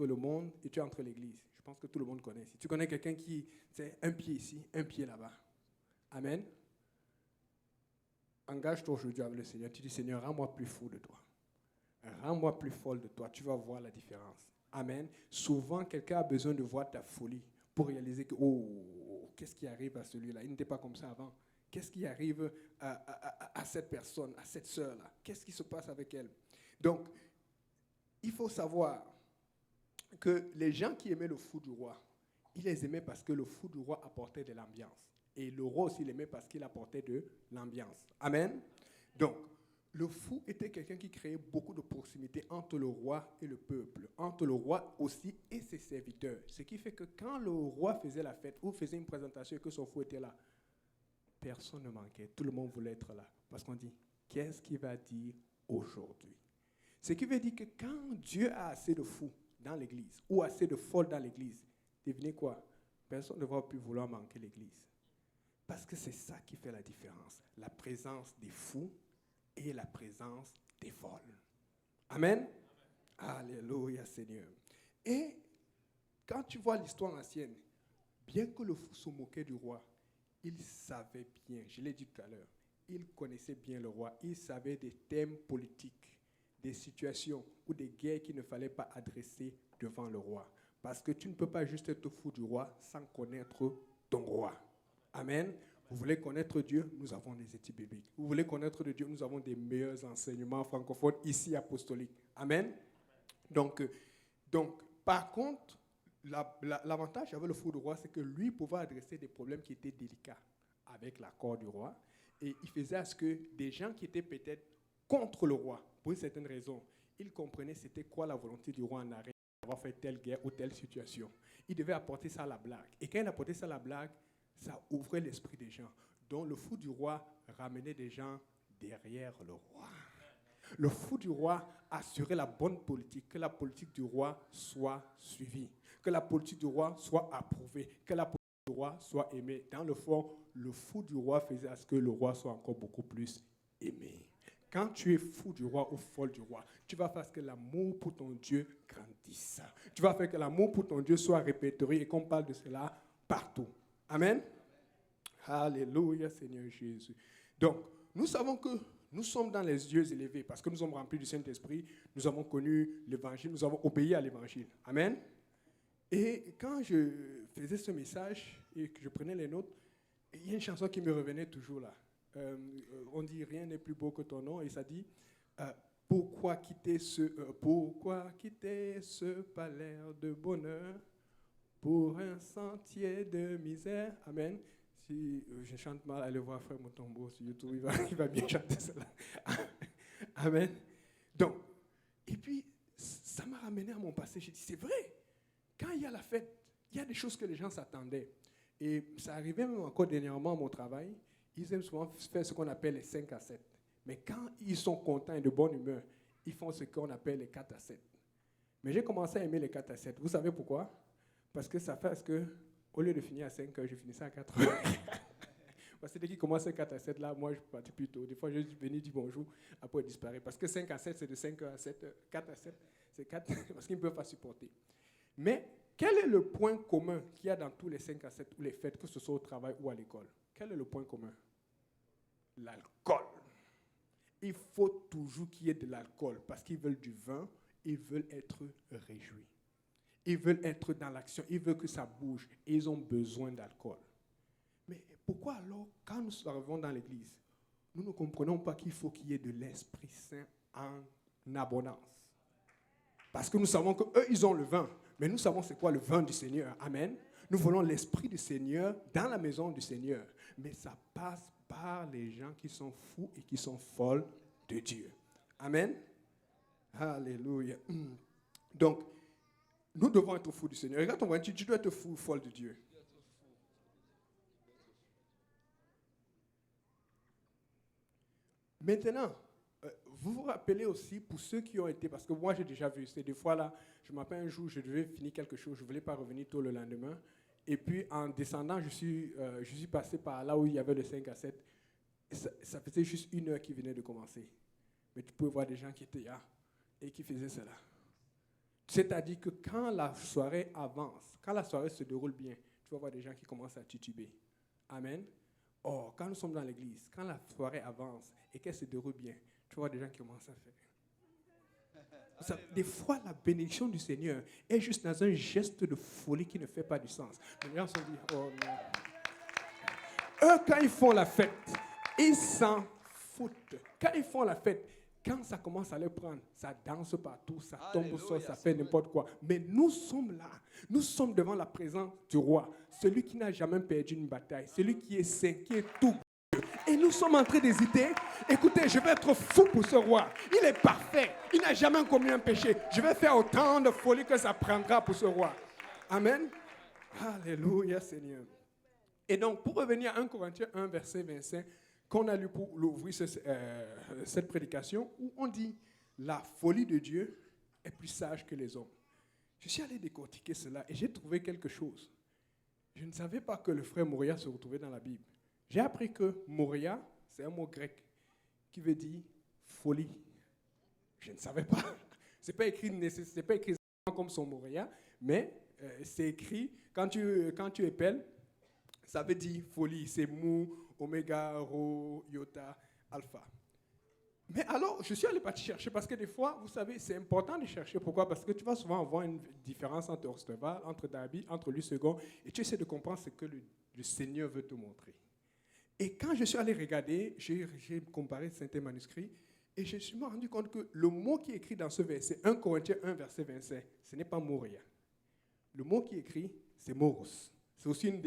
[SPEAKER 2] le monde et tu es entre l'église. Je pense que tout le monde connaît. Si tu connais quelqu'un qui, c'est un pied ici, un pied là-bas. Amen. Engage-toi aujourd'hui avec le Seigneur. Tu dis, Seigneur, rends-moi plus fou de toi. Rends-moi plus folle de toi. Tu vas voir la différence. Amen. Souvent, quelqu'un a besoin de voir ta folie pour réaliser que, oh, qu'est-ce qui arrive à celui-là? Il n'était pas comme ça avant. Qu'est-ce qui arrive à cette personne, à cette sœur-là? Qu'est-ce qui se passe avec elle? Donc, il faut savoir que les gens qui aimaient le fou du roi, ils les aimaient parce que le fou du roi apportait de l'ambiance. Et le roi aussi l'aimait parce qu'il apportait de l'ambiance. Amen. Donc, le fou était quelqu'un qui créait beaucoup de proximité entre le roi et le peuple, entre le roi aussi et ses serviteurs. Ce qui fait que quand le roi faisait la fête ou faisait une présentation et que son fou était là, personne ne manquait. Tout le monde voulait être là. Parce qu'on dit, qu'est-ce qu'il va dire aujourd'hui? Ce qui veut dire que quand Dieu a assez de fous dans l'église ou assez de folles dans l'église, devinez quoi? Personne ne va plus vouloir manquer l'église. Parce que c'est ça qui fait la différence. La présence des fous et la présence des folles. Amen. Alléluia, Seigneur. Et quand tu vois l'histoire ancienne, bien que le fou se moquait du roi, il savait bien, je l'ai dit tout à l'heure, il connaissait bien le roi, il savait des thèmes politiques, des situations ou des guerres qu'il ne fallait pas adresser devant le roi. Parce que tu ne peux pas juste être fou du roi sans connaître ton roi. Amen. Vous voulez connaître Dieu? Nous avons des études bibliques. Vous voulez connaître de Dieu? Nous avons des meilleurs enseignements francophones ici apostoliques. Amen. Donc, par contre, l'avantage avec le fou du roi, c'est que lui pouvait adresser des problèmes qui étaient délicats avec l'accord du roi. Et il faisait à ce que des gens qui étaient peut-être contre le roi, pour une certaine raison, ils comprenaient c'était quoi la volonté du roi en arrêt d'avoir fait telle guerre ou telle situation. Il devait apporter ça à la blague. Et quand il apportait ça à la blague, ça ouvrait l'esprit des gens. Donc le fou du roi ramenait des gens derrière le roi. Le fou du roi assurait la bonne politique, que la politique du roi soit suivie, que la politique du roi soit approuvée, que la politique du roi soit aimée. Dans le fond, le fou du roi faisait à ce que le roi soit encore beaucoup plus aimé. Quand tu es fou du roi ou folle du roi, tu vas faire que l'amour pour ton Dieu grandisse. Tu vas faire que l'amour pour ton Dieu soit répertorié et qu'on parle de cela partout. Amen. Alléluia, Seigneur Jésus. Donc, nous savons que nous sommes dans les lieux élevés parce que nous sommes remplis du Saint-Esprit, nous avons connu l'Évangile, nous avons obéi à l'Évangile. Amen. Et quand je faisais ce message et que je prenais les notes, il y a une chanson qui me revenait toujours là. On dit « Rien n'est plus beau que ton nom » et ça dit « Pourquoi quitter ce palais de bonheur pour un sentier de misère ?» Amen. Si je chante mal, allez voir Frère Mutombo sur YouTube, il va bien chanter cela. Amen. Donc, et puis, ça m'a ramené à mon passé. J'ai dit, c'est vrai, quand il y a la fête, il y a des choses que les gens s'attendaient. Et ça arrivait même encore dernièrement à mon travail, ils aiment souvent faire ce qu'on appelle les 5 à 7. Mais quand ils sont contents et de bonne humeur, ils font ce qu'on appelle les 4 à 7. Mais j'ai commencé à aimer les 4 à 7. Vous savez pourquoi? Parce que ça fait ce que, au lieu de finir à 5 heures, je finissais à 4 heures. Parce que dès qu'il commence à 4 à 7, là, moi, je partais plus tôt. Des fois, je venais dire bonjour, après, il disparaît. Parce que 5 à 7, c'est de 5 heures à 7 heures. 4 à 7, c'est 4, parce qu'ils ne peuvent pas supporter. Mais quel est le point commun qu'il y a dans tous les 5 à 7 ou les fêtes, que ce soit au travail ou à l'école? Quel est le point commun? L'alcool. Il faut toujours qu'il y ait de l'alcool parce qu'ils veulent du vin, ils veulent être réjouis. Ils veulent être dans l'action, ils veulent que ça bouge et ils ont besoin d'alcool. pourquoi alors, quand nous arrivons dans l'église, nous ne comprenons pas qu'il faut qu'il y ait de l'Esprit Saint en abondance? Parce que nous savons qu'eux, ils ont le vin, mais nous savons c'est quoi le vin du Seigneur. Amen. Nous voulons l'Esprit du Seigneur dans la maison du Seigneur. Mais ça passe par les gens qui sont fous et qui sont folles de Dieu. Amen. Alléluia. Donc, nous devons être fous du Seigneur. Regarde ton voisin, tu dois être fou ou folle de Dieu. Maintenant, vous vous rappelez aussi, pour ceux qui ont été, parce que moi j'ai déjà vu, c'est des fois là, je m'appelle un jour, je devais finir quelque chose, je ne voulais pas revenir tôt le lendemain. Et puis en descendant, je suis passé par là où il y avait le 5 à 7. Ça faisait juste 1 heure qui venait de commencer. Mais tu pouvais voir des gens qui étaient là et qui faisaient cela. C'est-à-dire que quand la soirée avance, quand la soirée se déroule bien, tu vas voir des gens qui commencent à tituber. Amen. Or, quand nous sommes dans l'église, quand la soirée avance et qu'elle se déroule bien, tu vois des gens qui commencent à faire. Des fois, la bénédiction du Seigneur est juste dans un geste de folie qui ne fait pas du sens. Les gens se disent, oh non. Eux, quand ils font la fête, ils s'en foutent. Quand ils font la fête, quand ça commence à les prendre, ça danse partout, ça tombe au sol, ça fait n'importe quoi. Mais nous sommes là. Nous sommes devant la présence du roi. Celui qui n'a jamais perdu une bataille. Celui qui est saint, qui est tout. Et nous sommes en train d'hésiter. Écoutez, je vais être fou pour ce roi. Il est parfait. Il n'a jamais commis un péché. Je vais faire autant de folie que ça prendra pour ce roi. Amen. Alléluia, Seigneur. Et donc, pour revenir à 1 Corinthiens 1, verset 25, qu'on a lu pour ouvrir cette prédication, où on dit « La folie de Dieu est plus sage que les hommes ». Je suis allé décortiquer cela et j'ai trouvé quelque chose. Je ne savais pas que le frère Moria se retrouvait dans la Bible. J'ai appris que Moria, c'est un mot grec qui veut dire folie. Je ne savais pas. Ce n'est pas écrit comme son Moria, mais c'est écrit, quand tu épelles, ça veut dire folie. C'est mou, oméga, rho, iota, alpha. Mais alors, je suis allé partir chercher parce que des fois, vous savez, c'est important de chercher. Pourquoi? Parce que tu vas souvent avoir une différence entre Orsteval, entre Darby, entre lui second, et tu essaies de comprendre ce que le Seigneur veut te montrer. Et quand je suis allé regarder, j'ai comparé certains manuscrits, et je me suis rendu compte que le mot qui est écrit dans ce verset, 1 Corinthiens 1, verset 25, ce n'est pas Moria. Le mot qui est écrit, c'est Moros. C'est aussi une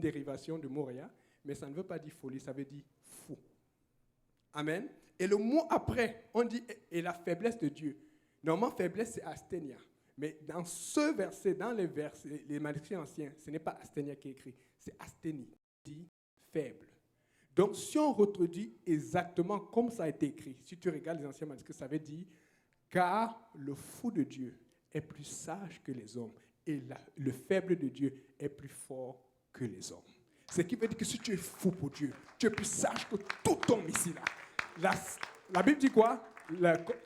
[SPEAKER 2] dérivation de Moria, mais ça ne veut pas dire folie, ça veut dire fou. Amen. Et le mot après, on dit « et la faiblesse de Dieu ». Normalement, faiblesse, c'est asthénia. Mais dans ce verset, dans les manuscrits anciens, ce n'est pas asthénia qui est écrit, c'est asthénie, dit faible. Donc, si on retraduit exactement comme ça a été écrit, si tu regardes les anciens manuscrits, ça veut dire « car le fou de Dieu est plus sage que les hommes, et le faible de Dieu est plus fort que les hommes ». Ce qui veut dire que si tu es fou pour Dieu, tu es plus sage que tout homme ici là. La Bible dit quoi?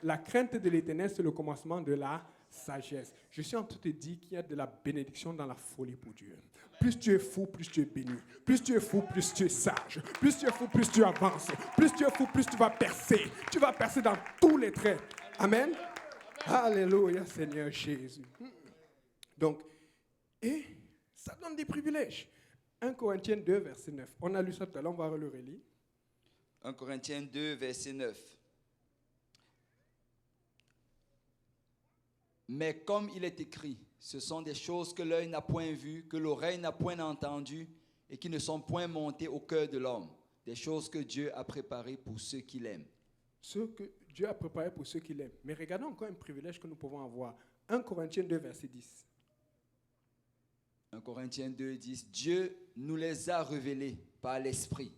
[SPEAKER 2] La crainte de l'Éternel, c'est le commencement de la sagesse. Je suis en train de te dire qu'il y a de la bénédiction dans la folie pour Dieu. Plus tu es fou, plus tu es béni. Plus tu es fou, plus tu es sage. Plus tu es fou, plus tu avances. Plus tu es fou, plus tu vas percer. Tu vas percer dans tous les traits. Amen. Alléluia, Seigneur Jésus. Donc, et ça donne des privilèges. 1 Corinthiens 2, verset 9. On a lu ça tout à l'heure, on va le relire.
[SPEAKER 3] 1 Corinthiens 2, verset 9. Mais comme il est écrit, ce sont des choses que l'œil n'a point vues, que l'oreille n'a point entendues, et qui ne sont point montées au cœur de l'homme. Des choses que Dieu a préparées pour ceux qui l'aiment.
[SPEAKER 2] Ce que Dieu a préparé pour ceux qui l'aiment. Mais regardons encore un privilège que nous pouvons avoir. 1 Corinthiens 2, verset 10.
[SPEAKER 3] 1 Corinthiens 2, 10. Dieu nous les a révélés par l'Esprit,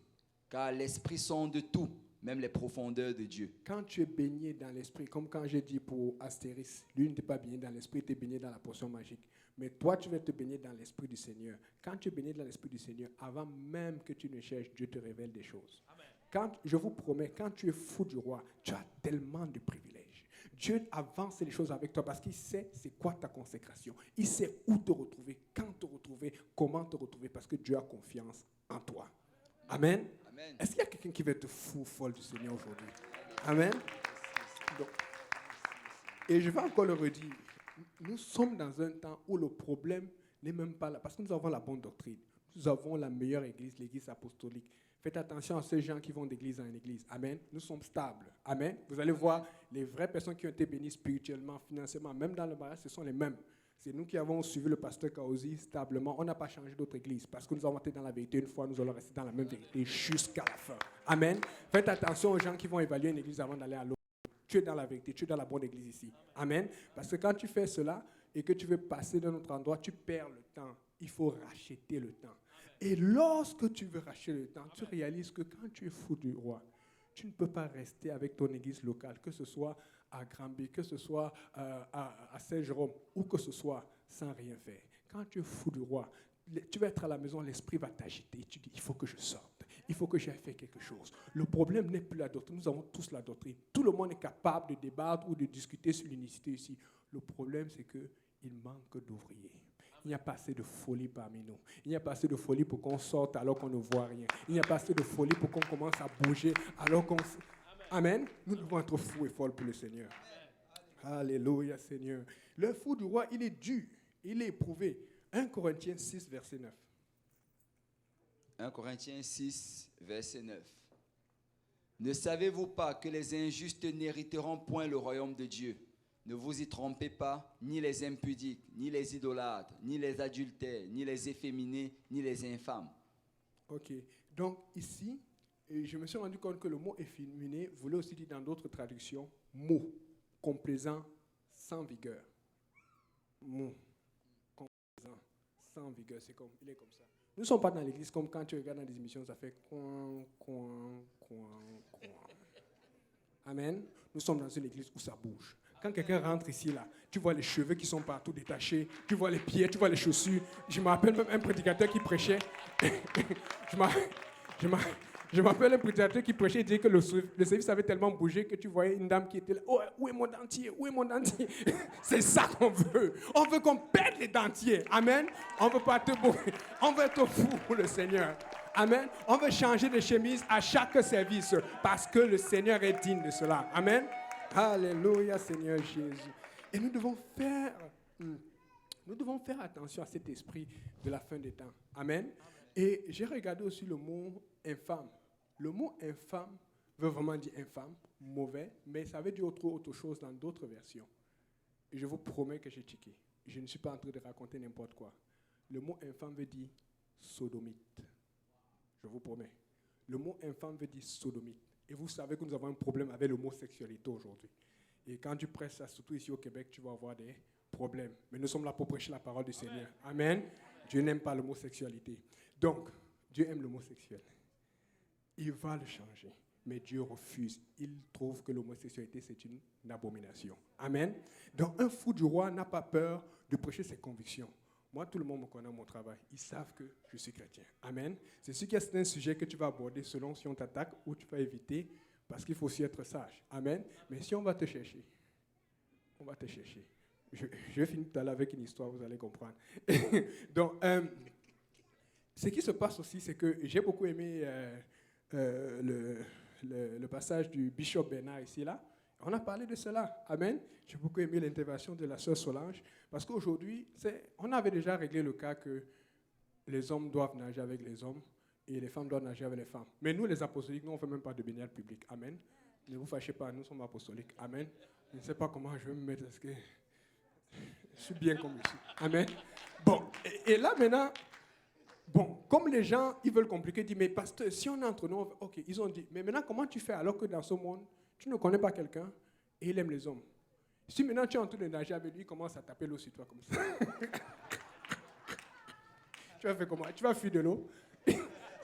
[SPEAKER 3] car l'Esprit sonde tout, même les profondeurs de Dieu.
[SPEAKER 2] Quand tu es baigné dans l'Esprit, comme quand j'ai dit pour Astérix, lui n'était pas baigné dans l'Esprit, il était baigné dans la potion magique. Mais toi, tu vas te baigner dans l'Esprit du Seigneur. Quand tu es baigné dans l'Esprit du Seigneur, avant même que tu ne cherches, Dieu te révèle des choses. Amen. Je vous promets, quand tu es fou du roi, tu as tellement de privilèges. Dieu avance les choses avec toi parce qu'il sait c'est quoi ta consécration. Il sait où te retrouver, quand te retrouver, comment te retrouver, parce que Dieu a confiance en toi. Amen. Amen. Est-ce qu'il y a quelqu'un qui veut être fou, folle du Seigneur aujourd'hui? Amen. Donc, et je vais encore le redire. Nous sommes dans un temps où le problème n'est même pas là, parce que nous avons la bonne doctrine. Nous avons la meilleure église, l'église apostolique. Faites attention à ces gens qui vont d'église en église. Amen. Nous sommes stables. Amen. Vous allez voir, les vraies personnes qui ont été bénies spirituellement, financièrement, même dans le mariage, ce sont les mêmes. C'est nous qui avons suivi le pasteur Kaozi stablement. On n'a pas changé d'autre église parce que nous avons été dans la vérité une fois, nous allons rester dans la même vérité jusqu'à la fin. Amen. Faites attention aux gens qui vont évaluer une église avant d'aller à l'autre. Tu es dans la vérité, tu es dans la bonne église ici. Amen. Parce que quand tu fais cela et que tu veux passer d'un autre endroit, tu perds le temps. Il faut racheter le temps. Et lorsque tu veux racheter le temps, tu réalises que quand tu es fou du roi, tu ne peux pas rester avec ton église locale, que ce soit à Granby, que ce soit à Saint-Jérôme, ou que ce soit sans rien faire. Quand tu es fou du roi, tu vas être à la maison, l'esprit va t'agiter. Tu dis, il faut que je sorte, il faut que j'aille faire quelque chose. Le problème n'est plus la doctrine, nous avons tous la doctrine. Tout le monde est capable de débattre ou de discuter sur l'unicité ici. Le problème, c'est qu'il manque d'ouvriers. Il n'y a pas assez de folie parmi nous. Il n'y a pas assez de folie pour qu'on sorte alors qu'on ne voit rien. Il n'y a pas assez de folie pour qu'on commence à bouger alors qu'on... Amen. Nous devons être fous et folles pour le Seigneur. Alléluia, Seigneur. Le fou du roi, il est dur. Il est éprouvé. 1 Corinthiens 6, verset 9.
[SPEAKER 3] 1 Corinthiens 6, verset 9. Ne savez-vous pas que les injustes n'hériteront point le royaume de Dieu? Ne vous y trompez pas, ni les impudiques, ni les idolâtres, ni les adultères, ni les efféminés, ni les infâmes.
[SPEAKER 2] Ok. Donc ici, je me suis rendu compte que le mot efféminé voulait aussi dire dans d'autres traductions, mot, complaisant, sans vigueur. Mot, complaisant, sans vigueur. Il est comme ça. Nous ne sommes pas dans l'église comme quand tu regardes dans des émissions, ça fait coin, coin, coin, coin. Amen. Nous sommes dans une église où ça bouge. Quand quelqu'un rentre ici, là, tu vois les cheveux qui sont partout détachés, tu vois les pieds, tu vois les chaussures. Je me rappelle même un prédicateur qui prêchait. Je m'appelle un prédicateur qui prêchait et disait que le service avait tellement bougé que tu voyais une dame qui était là. Oh, où est mon dentier? Où est mon dentier? C'est ça qu'on veut. On veut qu'on pète les dentiers. Amen. On veut pas te bourrer. On veut être fou pour le Seigneur. Amen. On veut changer de chemise à chaque service parce que le Seigneur est digne de cela. Amen. Alléluia, Seigneur Jésus. Et nous devons faire attention à cet esprit de la fin des temps. Amen. Et j'ai regardé aussi le mot infâme. Le mot infâme veut vraiment dire infâme, mauvais, mais ça veut dire autre chose dans d'autres versions. Et je vous promets que j'ai checké. Je ne suis pas en train de raconter n'importe quoi. Le mot infâme veut dire sodomite. Je vous promets. Le mot infâme veut dire sodomite. Et vous savez que nous avons un problème avec l'homosexualité aujourd'hui. Et quand tu prêches ça, surtout ici au Québec, tu vas avoir des problèmes. Mais nous sommes là pour prêcher la parole du Seigneur. Amen. Dieu n'aime pas l'homosexualité. Donc, Dieu aime l'homosexuel. Il va le changer. Mais Dieu refuse. Il trouve que l'homosexualité, c'est une abomination. Amen. Donc, un fou du roi n'a pas peur de prêcher ses convictions. Moi, tout le monde me connaît mon travail. Ils savent que je suis chrétien. Amen. C'est sûr que c'est un sujet que tu vas aborder selon si on t'attaque ou tu vas éviter parce qu'il faut aussi être sage. Amen. Mais si on va te chercher, on va te chercher. Je vais finir tout à l'heure avec une histoire, vous allez comprendre. Donc, ce qui se passe aussi, c'est que j'ai beaucoup aimé le passage du Bishop Bernard ici, là. On a parlé de cela. Amen. J'ai beaucoup aimé l'intervention de la sœur Solange parce qu'aujourd'hui, on avait déjà réglé le cas que les hommes doivent nager avec les hommes et les femmes doivent nager avec les femmes. Mais nous, les apostoliques, nous, on ne fait même pas de baignade publique. Amen. Ne vous fâchez pas, nous sommes apostoliques. Amen. Je ne sais pas comment je vais me mettre parce que je suis bien comme ici. Amen. Bon, et là maintenant, bon, comme les gens, ils veulent compliquer, ils disent, mais pasteur, si on est entre nous, ok, ils ont dit, mais maintenant, comment tu fais alors que dans ce monde, tu ne connais pas quelqu'un et il aime les hommes. Si maintenant tu es en train de nager avec lui, il commence à taper l'eau sur toi comme ça. Tu vas faire comment? Tu vas fuir de l'eau.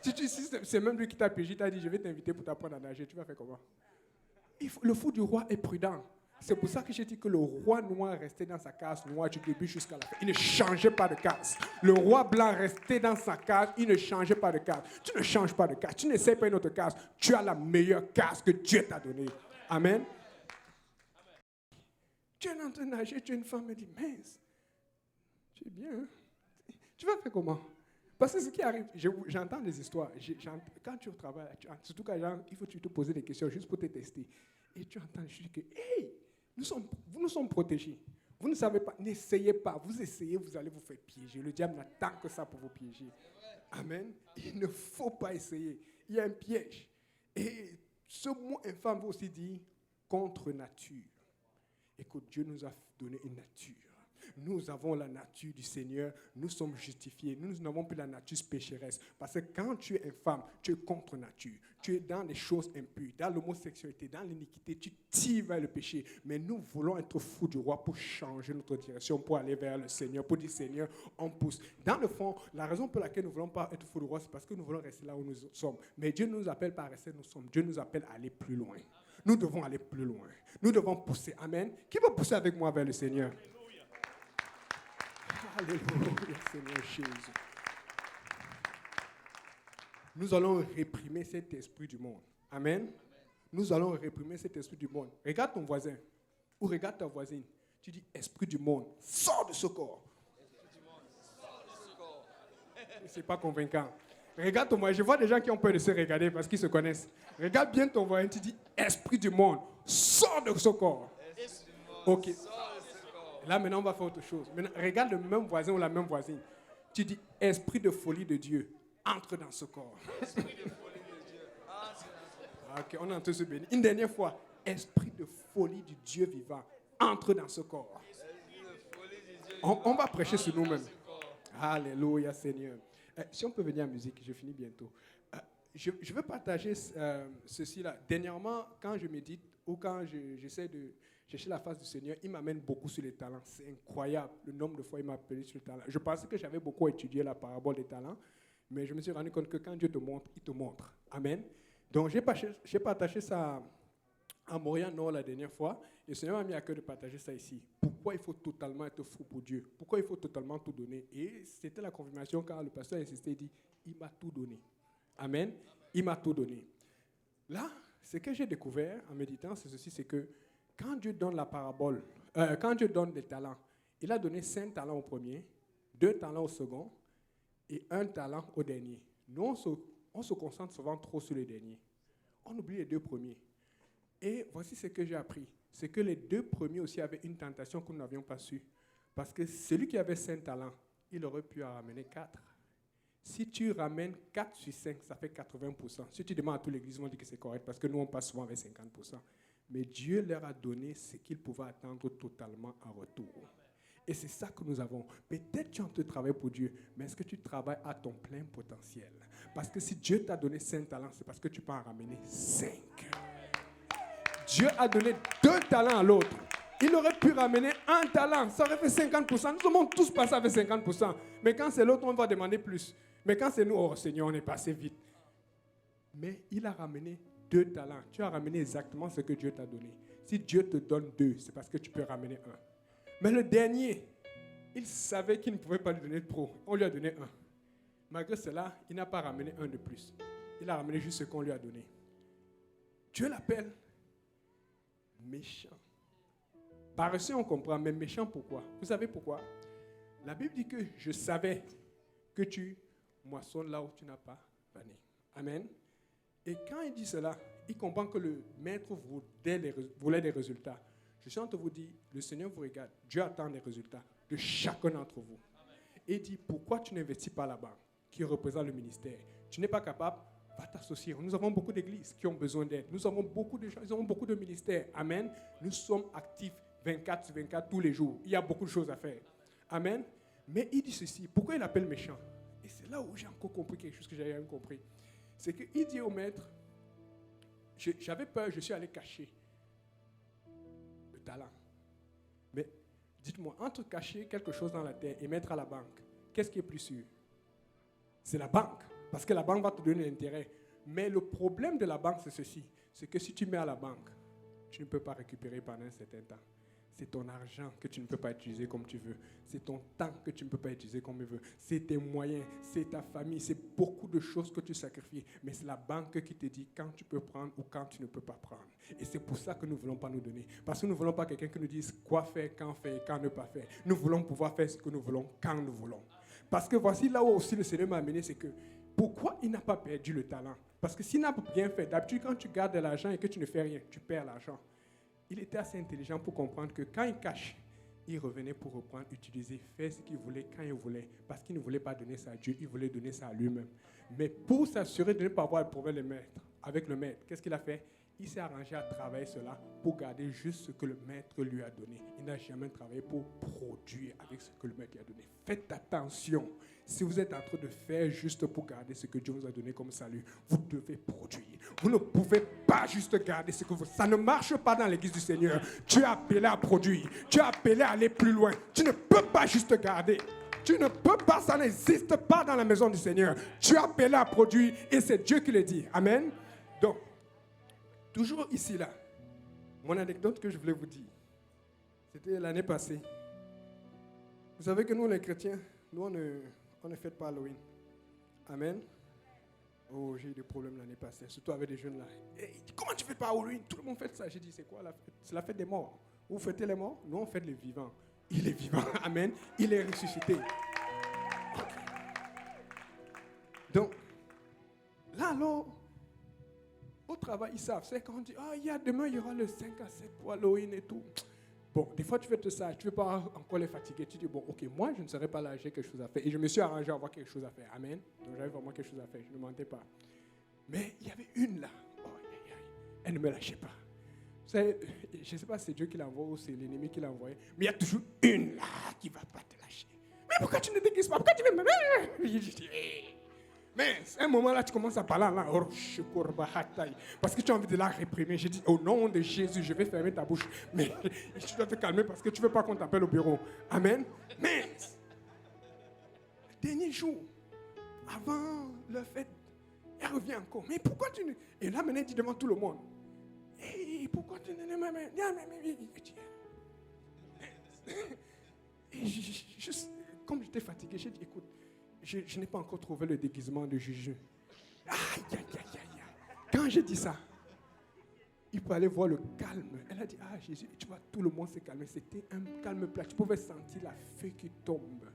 [SPEAKER 2] Si c'est même lui qui t'a piégé, il t'a dit, je vais t'inviter pour t'apprendre à nager, tu vas faire comment? Le fou du roi est prudent. C'est pour ça que j'ai dit que le roi noir restait dans sa case noire du début jusqu'à la fin. Il ne changeait pas de case. Le roi blanc restait dans sa case, il ne changeait pas de case. Tu ne changes pas de case, tu n'essaies pas une autre case. Tu as la meilleure case que Dieu t'a donnée. Amen. Tu es en train de nager, tu es une femme, elle dit, mince, tu es bien. Hein? Tu vas faire comment? Parce que ce qui arrive, j'entends des histoires. Quand tu travailles, surtout quand il faut te poser des questions juste pour te tester. Et tu entends, je dis que, hey, nous sommes protégés. Vous ne savez pas, n'essayez pas. Vous essayez, vous allez vous faire piéger. Le diable n'attend que ça pour vous piéger. Amen. Il ne faut pas essayer. Il y a un piège. Et ce mot infâme veut aussi dire contre nature. Écoute, Dieu nous a donné une nature. Nous avons la nature du Seigneur. Nous sommes justifiés. Nous n'avons plus la nature pécheresse. Parce que quand tu es infâme, tu es contre nature. Tu es dans les choses impures, dans l'homosexualité, dans l'iniquité. Tu tires vers le péché. Mais nous voulons être fous du roi pour changer notre direction, pour aller vers le Seigneur, pour dire Seigneur, on pousse. Dans le fond, la raison pour laquelle nous ne voulons pas être fous du roi, c'est parce que nous voulons rester là où nous sommes. Mais Dieu ne nous appelle pas à rester où nous sommes. Dieu nous appelle à aller plus loin. Nous devons aller plus loin. Nous devons pousser. Amen. Qui va pousser avec moi vers le Seigneur? Alléluia, Seigneur Jésus. Nous allons réprimer cet esprit du monde. Amen. Nous allons réprimer cet esprit du monde. Regarde ton voisin ou regarde ta voisine. Tu dis, esprit du monde, sors de ce corps. C'est pas convaincant. Regarde ton voisin. Je vois des gens qui ont peur de se regarder parce qu'ils se connaissent. Regarde bien ton voisin. Tu dis, esprit du monde, sors de ce corps. Ok. Là, maintenant, on va faire autre chose. Maintenant, regarde le même voisin ou la même voisine. Tu dis, esprit de folie de Dieu, entre dans ce corps.
[SPEAKER 3] Esprit de folie de Dieu, entre dans ce corps.
[SPEAKER 2] Ok, on est en train de se bénir. Une dernière fois, esprit de folie du Dieu vivant, entre dans ce corps. On va prêcher sur nous-mêmes. Alléluia, Seigneur. Si on peut venir en musique, je finis bientôt. Je veux partager ceci-là. Dernièrement, quand je médite ou quand j'essaie de chercher la face du Seigneur, il m'amène beaucoup sur les talents. C'est incroyable le nombre de fois il m'a appelé sur les talents. Je pensais que j'avais beaucoup étudié la parabole des talents, mais je me suis rendu compte que quand Dieu te montre, il te montre. Amen. Donc j'ai partagé ça à Montréal-Nord la dernière fois, et le Seigneur m'a mis à cœur de partager ça ici. Pourquoi il faut totalement être fou pour Dieu? Pourquoi il faut totalement tout donner? Et c'était la confirmation quand le pasteur insistait, il dit, il m'a tout donné. Amen. Il m'a tout donné. Là, ce que j'ai découvert en méditant, c'est ceci, c'est que quand Dieu donne la parabole, quand Dieu donne des talents, il a donné 5 talents au premier, 2 talents au second et 1 talent au dernier. Nous, on se concentre souvent trop sur les derniers. On oublie les 2 premiers. Et voici ce que j'ai appris. C'est que les 2 premiers aussi avaient une tentation que nous n'avions pas su. Parce que celui qui avait 5 talents, il aurait pu en ramener 4. Si tu ramènes 4 sur 5, ça fait 80%. Si tu demandes à toute l'église, on dit que c'est correct parce que nous, on passe souvent avec 50%. Mais Dieu leur a donné ce qu'ils pouvaient attendre totalement en retour. Et c'est ça que nous avons. Peut-être tu es en train de travailler pour Dieu, mais est-ce que tu travailles à ton plein potentiel? Parce que si Dieu t'a donné 5 talents, c'est parce que tu peux en ramener 5. Dieu a donné 2 talents à l'autre. Il aurait pu ramener 1 talent, ça aurait fait 50%. Nous sommes tous passés avec 50%. Mais quand c'est l'autre, on va demander plus. Mais quand c'est nous, oh Seigneur, on est passé vite. Mais il a ramené 2 talents. Tu as ramené exactement ce que Dieu t'a donné. Si Dieu te donne 2, c'est parce que tu peux ramener 1. Mais le dernier, il savait qu'il ne pouvait pas lui donner trop. On lui a donné 1. Malgré cela, il n'a pas ramené 1 de plus. Il a ramené juste ce qu'on lui a donné. Dieu l'appelle méchant. Paresseux, on comprend, mais méchant, pourquoi? Vous savez pourquoi? La Bible dit que je savais que tu moissonnes là où tu n'as pas vanné. Amen. Et quand il dit cela, il comprend que le maître voulait des résultats. Je suis en train de vous dire, le Seigneur vous regarde, Dieu attend des résultats de chacun d'entre vous. Et il dit, pourquoi tu n'investis pas là-bas, qui représente le ministère? Tu n'es pas capable, va t'associer. Nous avons beaucoup d'églises qui ont besoin d'aide. Nous avons beaucoup de gens, ils ont beaucoup de ministères. Amen. Nous sommes actifs 24 sur 24 tous les jours. Il y a beaucoup de choses à faire. Amen. Mais il dit ceci, pourquoi il appelle méchant? Et c'est là où j'ai encore compris quelque chose que j'avais jamais compris. C'est qu'il dit au maître, j'avais peur, je suis allé cacher le talent. Mais dites-moi, entre cacher quelque chose dans la terre et mettre à la banque, qu'est-ce qui est plus sûr? C'est la banque, parce que la banque va te donner l'intérêt. Mais le problème de la banque, c'est ceci, c'est que si tu mets à la banque, tu ne peux pas récupérer pendant un certain temps. C'est ton argent que tu ne peux pas utiliser comme tu veux. C'est ton temps que tu ne peux pas utiliser comme tu veux. C'est tes moyens, c'est ta famille, c'est beaucoup de choses que tu sacrifies. Mais c'est la banque qui te dit quand tu peux prendre ou quand tu ne peux pas prendre. Et c'est pour ça que nous ne voulons pas nous donner. Parce que nous ne voulons pas quelqu'un qui nous dise quoi faire, et quand ne pas faire. Nous voulons pouvoir faire ce que nous voulons, quand nous voulons. Parce que voici là où aussi le Seigneur m'a amené, c'est que pourquoi il n'a pas perdu le talent? Parce que s'il n'a bien fait, d'habitude quand tu gardes de l'argent et que tu ne fais rien, tu perds l'argent. Il était assez intelligent pour comprendre que quand il cache, il revenait pour reprendre, utiliser, faire ce qu'il voulait quand il voulait. Parce qu'il ne voulait pas donner ça à Dieu, il voulait donner ça à lui-même. Mais pour s'assurer de ne pas avoir le problème avec le maître, qu'est-ce qu'il a fait? Il s'est arrangé à travailler cela pour garder juste ce que le maître lui a donné. Il n'a jamais travaillé pour produire avec ce que le maître lui a donné. Faites attention. Si vous êtes en train de faire juste pour garder ce que Dieu vous a donné comme salut, vous devez produire. Vous ne pouvez pas juste garder ce que vous... Ça ne marche pas dans l'église du Seigneur. Tu es appelé à produire. Tu es appelé à aller plus loin. Tu ne peux pas juste garder. Tu ne peux pas, ça n'existe pas dans la maison du Seigneur. Tu es appelé à produire et c'est Dieu qui le dit. Amen. Donc, toujours ici, là, mon anecdote que je voulais vous dire, c'était l'année passée. Vous savez que nous, les chrétiens, nous, on ne fête pas Halloween. Amen. Oh, j'ai eu des problèmes l'année passée, surtout avec des jeunes là. Hey, comment tu ne fais pas Halloween? Tout le monde fait ça. J'ai dit, c'est quoi la fête? C'est la fête des morts. Vous fêtez les morts? Nous, on fête les vivants. Il est vivant. Amen. Il est ressuscité. Okay. Donc, là, alors, au travail, ils savent. C'est quand on dit, demain, il y aura le 5 à 7 pour Halloween et tout. Bon, des fois, tu fais tout ça, tu ne veux pas encore les fatiguer. Tu dis, bon, ok, moi, je ne serai pas là, j'ai quelque chose à faire. Et je me suis arrangé à avoir quelque chose à faire. Amen. Donc, j'avais vraiment quelque chose à faire. Je ne mentais pas. Mais il y avait une là. Oh, elle ne me lâchait pas. Je ne sais pas si c'est Dieu qui l'envoie ou c'est l'ennemi qui l'a envoyé. Mais il y a toujours une là qui ne va pas te lâcher. Mais pourquoi tu ne te déguises pas? Pourquoi tu veux me... Mais à un moment là, tu commences à parler là. Parce que tu as envie de la réprimer. J'ai dit, au nom de Jésus, je vais fermer ta bouche. Mais tu dois te calmer parce que tu ne veux pas qu'on t'appelle au bureau. Amen. Mais le dernier jour, avant le fête, elle revient encore. Mais pourquoi tu ne... Et là, maintenant, elle dit devant tout le monde. Et pourquoi tu ne... Et juste, comme j'étais fatigué, j'ai dit, écoute, je n'ai pas encore trouvé le déguisement de Juju. Aïe, aïe, aïe, aïe. Quand j'ai dit ça, il fallait voir le calme. Elle a dit, Jésus, tu vois, tout le monde s'est calmé. C'était un calme plat. Tu pouvais sentir la feuille qui tombe.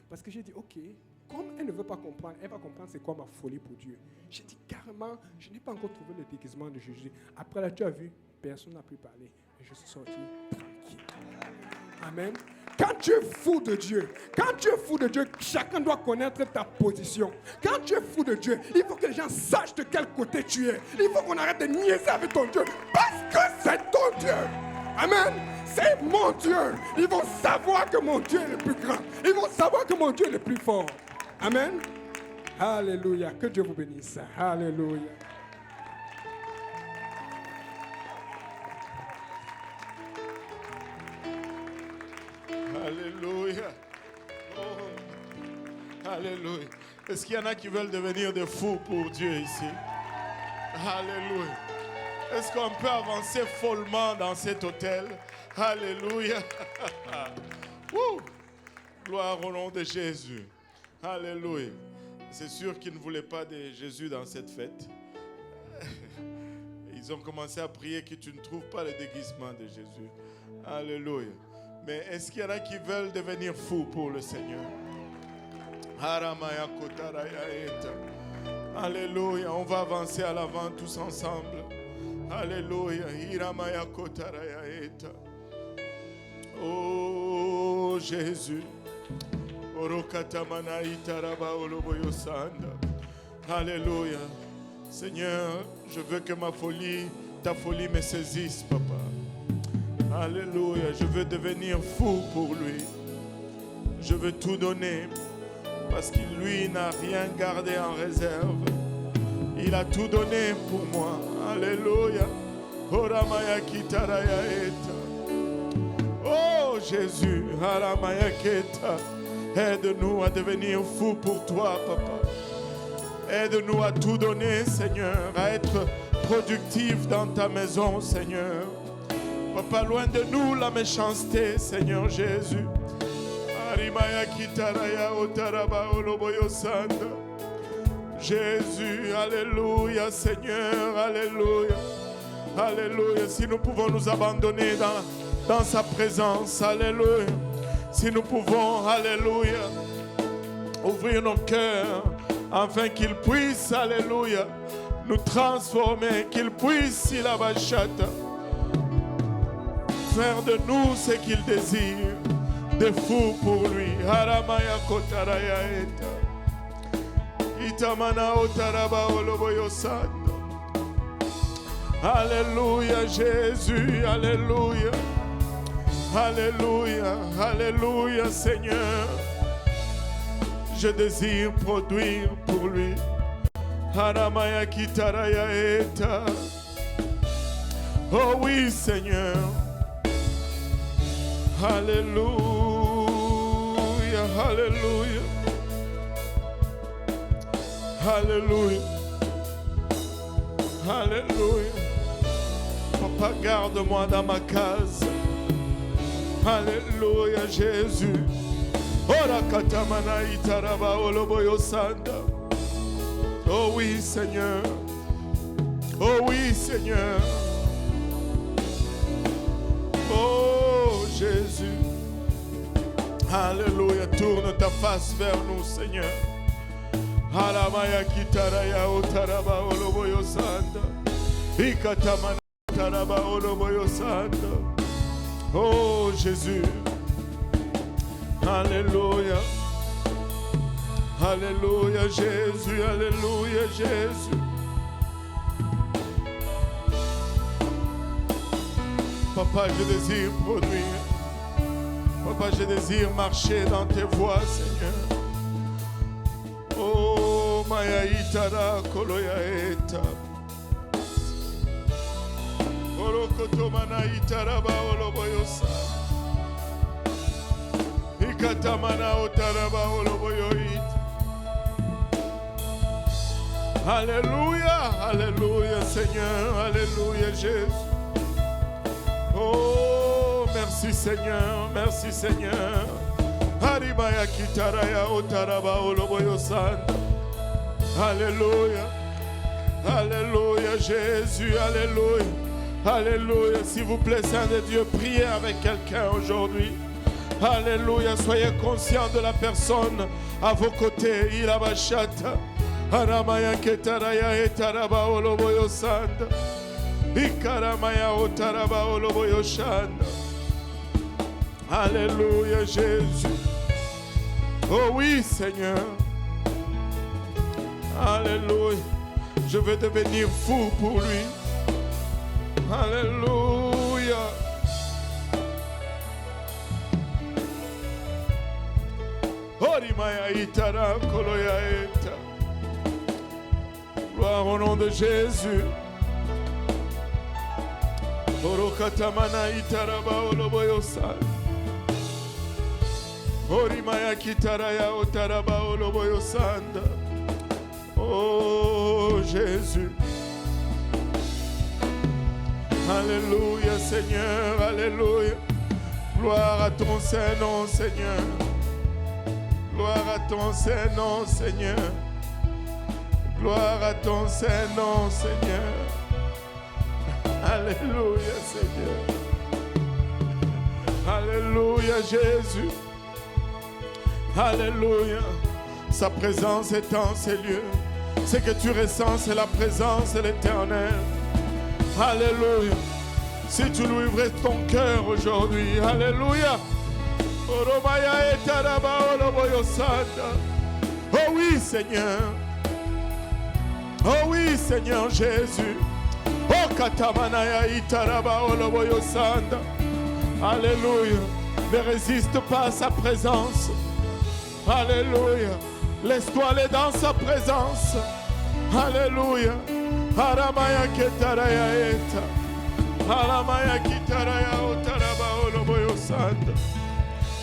[SPEAKER 2] Parce que j'ai dit, ok, comme elle ne veut pas comprendre, elle va comprendre c'est quoi ma folie pour Dieu. J'ai dit, carrément, je n'ai pas encore trouvé le déguisement de Jésus. Après là, tu as vu, personne n'a pu parler. Et je suis sorti tranquille. Amen. Quand tu es fou de Dieu, chacun doit connaître ta position. Quand tu es fou de Dieu, il faut que les gens sachent de quel côté tu es. Il faut qu'on arrête de niaiser avec ton Dieu. Parce que c'est ton Dieu. Amen. C'est mon Dieu. Ils vont savoir que mon Dieu est le plus grand. Ils vont savoir que mon Dieu est le plus fort. Amen. Alléluia. Que Dieu vous bénisse. Alléluia.
[SPEAKER 1] Alléluia. Oh. Alléluia. Est-ce qu'il y en a qui veulent devenir des fous pour Dieu ici? Alléluia. Est-ce qu'on peut avancer follement dans cet hôtel? Alléluia. Gloire au nom de Jésus. Alléluia. C'est sûr qu'ils ne voulaient pas de Jésus dans cette fête. Ils ont commencé à prier que tu ne trouves pas le déguisement de Jésus. Alléluia. Mais est-ce qu'il y en a qui veulent devenir fous pour le Seigneur? Alléluia. On va avancer à l'avant tous ensemble. Alléluia. Oh Jésus. Alléluia. Seigneur, je veux que ta folie me saisisse, Papa. Alléluia, je veux devenir fou pour lui. Je veux tout donner parce qu'il, lui, n'a rien gardé en réserve. Il a tout donné pour moi. Alléluia. Oh Jésus, aide-nous à devenir fous pour toi, Papa. Aide-nous à tout donner, Seigneur, à être productif dans ta maison, Seigneur. Papa, loin de nous la méchanceté, Seigneur Jésus. Jésus, alléluia, Seigneur, alléluia. Alléluia. Si nous pouvons nous abandonner dans sa présence, alléluia. Si nous pouvons, alléluia, ouvrir nos cœurs afin qu'il puisse, alléluia, nous transformer, qu'il puisse, il a bachata, faire de nous ce qu'il désire. des fous pour lui. Haramaya kotaraya eta. Itamana otaraba oloboyo sando. Alléluia Jésus, alléluia. Alléluia, alléluia Seigneur. Je désire produire pour lui. Haramaya kitaraya eta. Oh oui Seigneur. Alléluia, alléluia. Alléluia. Alléluia. Papa, garde-moi dans ma case. Alléluia, Jésus. Ora katamana itaraba oloboyo sanda. Oh oui, Seigneur. Oh oui, Seigneur. Oh Jésus. Alléluia. Tourne ta face vers nous, Seigneur. Haramaya kitaraya otaraba oloboyo sanda. Ikatamana otaraba oloboyo sanda. Oh Jésus. Alléluia. Alléluia Jésus. Alléluia Jésus. Papa, je désire produire. Papa, je désire marcher dans tes voies, Seigneur. Oh, Maya Itara Koloya Eta. Orokotomana Itaraba Oloboyosa. Ikatamana Otaraba Oloboyoit. Alléluia, Alléluia, Seigneur. Alléluia, Jésus. Oh, merci Seigneur, merci Seigneur. Harimaya kitaraya otaraba oloboyo sanda. Alléluia, Alléluia Jésus, Alléluia, Alléluia. S'il vous plaît, Saint de Dieu, priez avec quelqu'un aujourd'hui. Alléluia, soyez conscients de la personne à vos côtés. Ilabashata. Haramaya kitaraya etaraba oloboyo sanda. Ikaramaya otaraba oloboyo shanda. Alléluia Jésus. Oh oui Seigneur. Alléluia. Je veux devenir fou pour lui. Alléluia. Orimaya itara koloya eta. Gloire au nom de Jésus. Orokatamana itaraba oloboyosa. Orimaya kitaraya otaraba oloboyosanda. Oh Jésus. Alléluia Seigneur, Alléluia. Gloire à ton Saint-Nom Seigneur. Gloire à ton Saint-Nom Seigneur. Gloire à ton Saint-Nom Seigneur. Alléluia Seigneur. Alléluia Jésus. Alléluia. Sa présence est en ces lieux. Ce que tu ressens, c'est la présence de l'Éternel. Alléluia. Si tu lui ouvrais ton cœur aujourd'hui. Alléluia. Oh oui Seigneur. Oh oui Seigneur Jésus. Oh katamanaya itaraba oloboyo sanda. Alléluia. Ne résiste pas à sa présence. Alléluia. Laisse-toi aller dans sa présence. Alléluia. Haramaya ketaraya eta. Haramaya kitaraya otaraba oloboyo sanda.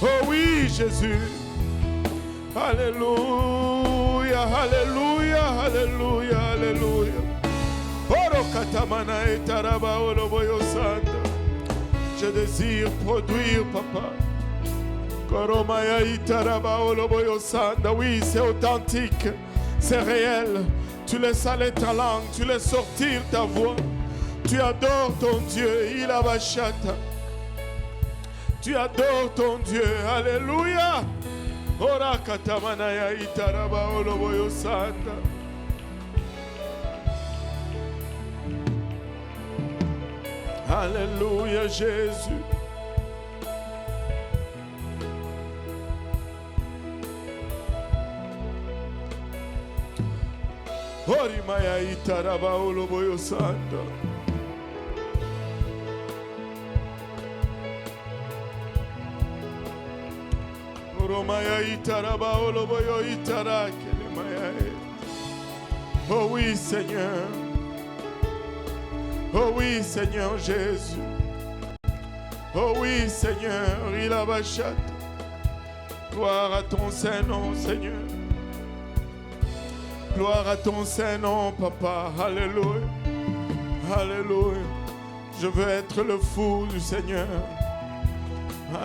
[SPEAKER 1] Oh oui Jésus. Alléluia. Alléluia. Alléluia. Alléluia. Je désire produire, papa. Oui, c'est authentique, c'est réel. Tu laisses aller ta langue, tu laisses sortir ta voix. Tu adores ton Dieu, il a bachata. Tu adores ton Dieu, alléluia. Ora katamanaya itaraba oloboyo sanda. Alléluia Jésus. Orimaya itaraba oloboyo sanda. Oromaya itaraba oloboyo itara kelemaya. Oh oui, Seigneur. Oh oui, Seigneur Jésus. Oh oui, Seigneur, il a bachat. Gloire à ton Saint-Nom, Seigneur. Gloire à ton Saint-Nom, Papa. Alléluia. Alléluia. Je veux être le fou du Seigneur.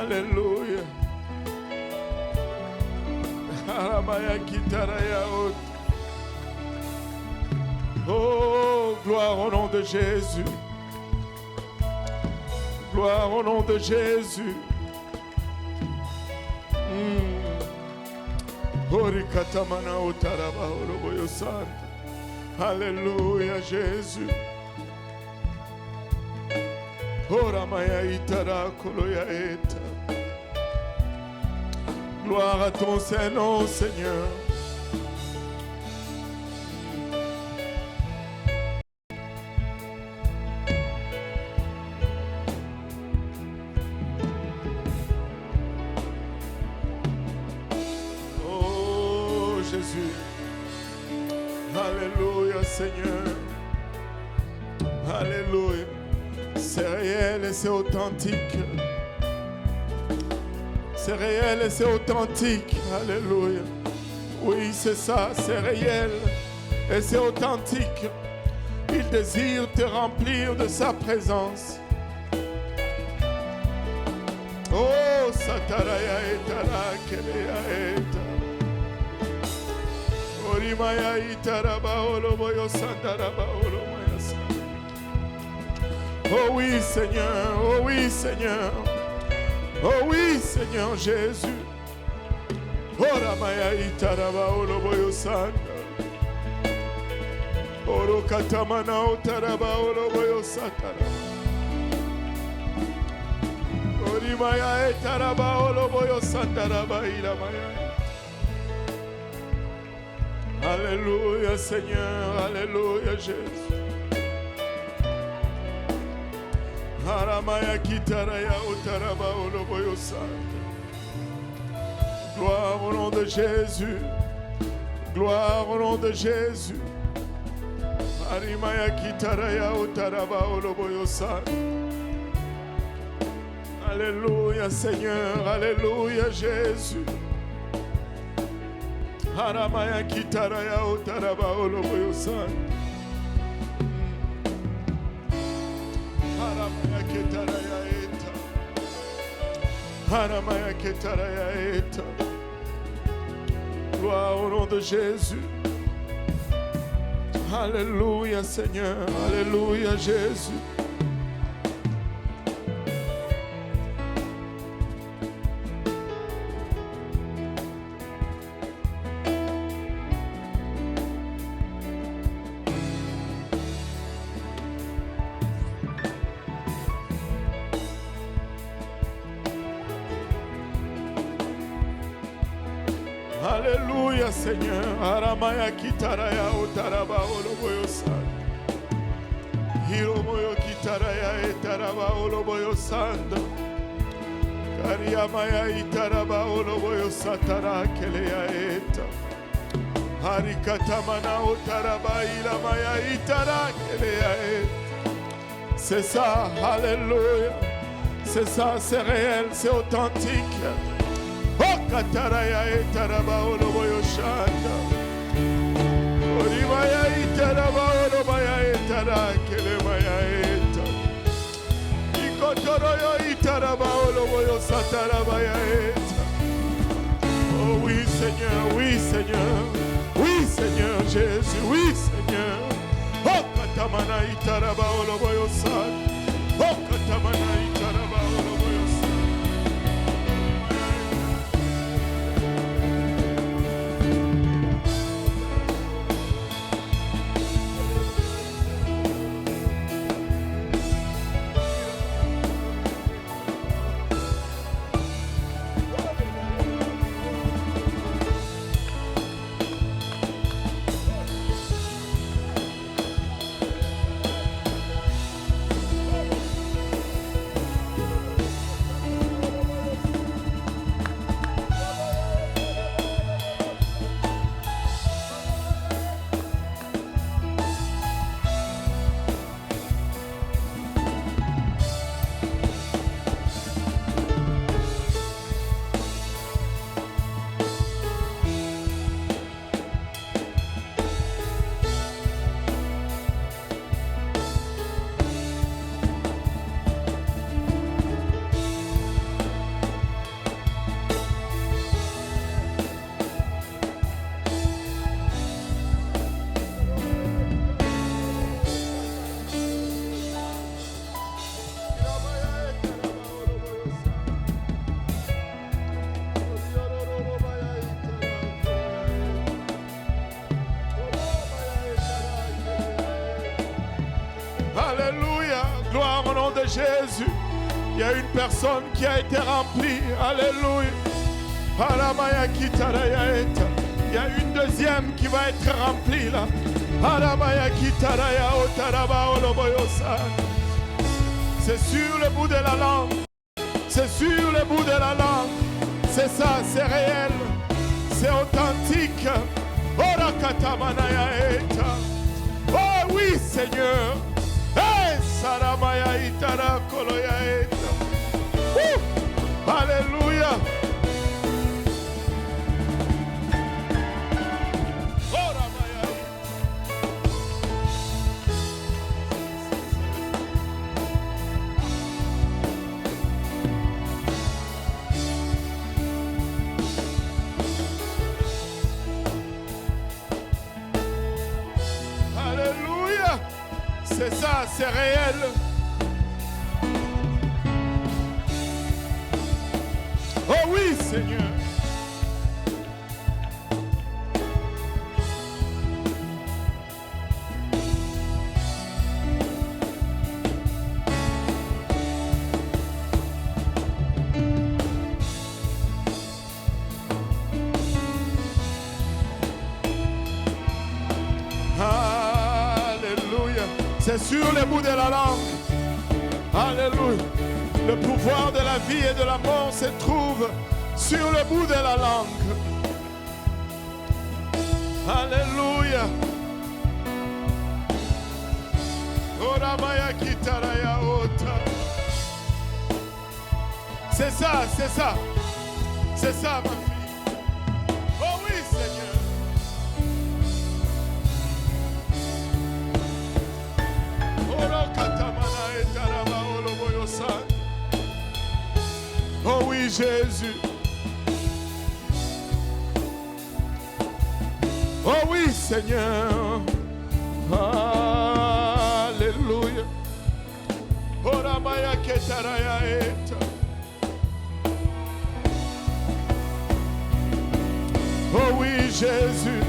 [SPEAKER 1] Alléluia. Oh, gloire au nom de Jésus. Gloire au nom de Jésus. Alléluia, Jésus. Gloire à ton Saint-Nom, Seigneur. Alléluia, Seigneur. Alléluia. C'est réel et c'est authentique. C'est réel et c'est authentique. Alléluia. Oui, c'est ça, c'est réel et c'est authentique. Il désire te remplir de sa présence. Oh, Sataraya etara kelea eta. Orimaya itaraba oloboyo sandaraba olomaya sa. Oh oui, Seigneur. Oh oui, Seigneur. Oh oui, Seigneur Jésus. Oramaya itaraba oloboyo sanda. Oro katamana otaraba oloboyo satara. Orimaya itaraba oloboyo sandaraba ilamaya. Alléluia, Seigneur. Alléluia, Jésus. Haramaya kitaraya otaraba oloboyo sanda. Gloire au nom de Jésus. Gloire au nom de Jésus. Harimaya kitaraya otaraba oloboyo sanda. Alléluia, Seigneur. Alléluia, Jésus. Haramaya kitaraya otaraba oloboyo sanda. Haramaya kitaraya eta. Haramaya kitaraya eta. Gloire au nom de Jésus. Alléluia, Seigneur. Alléluia, Jésus. Alléluia, Seigneur. Aramaya kitaraya otaraba oloboyo sanda. Hiromoyo kitaraya etaraba oloboyo sanda. Kariamaya itaraba oloboyo satara kelea eta. Harikatamana otaraba ilamaya itara kelea eta. C'est ça, alléluia. C'est ça, c'est réel, c'est authentique. Kataraya etaraba oloboyo shanda. Orimaya itaraba olobaya etara kelemaya eta. Ikotoroyo itaraba oloboyo satarabaya eta. Oh oui, Seigneur, oui, Seigneur. Oui, Seigneur Jésus, oui, Seigneur. Oh katamana itaraba oloboyo sanda. Oh katamana itaraba oloboyo sanda. Jésus. Il y a une personne qui a été remplie. Alléluia. Il y a une deuxième qui va être remplie là. C'est sur le bout de la langue. C'est sur le bout de la langue. C'est ça, c'est réel. C'est authentique. Oh oui, Seigneur. Alléluia. Alléluia. C'est ça, c'est réel. Oh oui, Seigneur. Alléluia. C'est sur le bout de la langue. Alléluia. Le pouvoir de la vie et de la mort se trouve sur le bout de la langue. Alléluia. C'est ça, c'est ça. C'est ça, ma fille. Oh oui, Seigneur. Oh oui, Jésus. Oh oui, Seigneur. Alléluia. Oh oui, Jésus.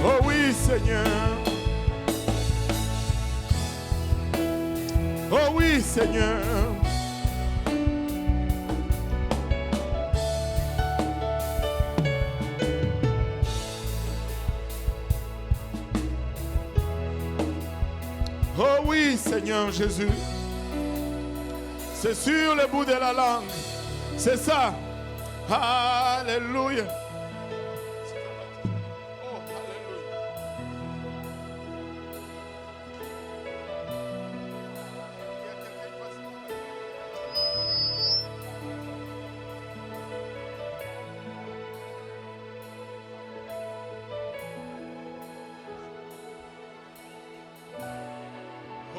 [SPEAKER 1] Oh oui, Seigneur. Oh oui, Seigneur. Oh oui, Seigneur Jésus. C'est sur le bout de la langue. C'est ça. Alléluia. Oh, alléluia.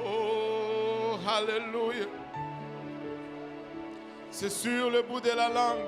[SPEAKER 1] Oh, alléluia. C'est sur le bout de la langue.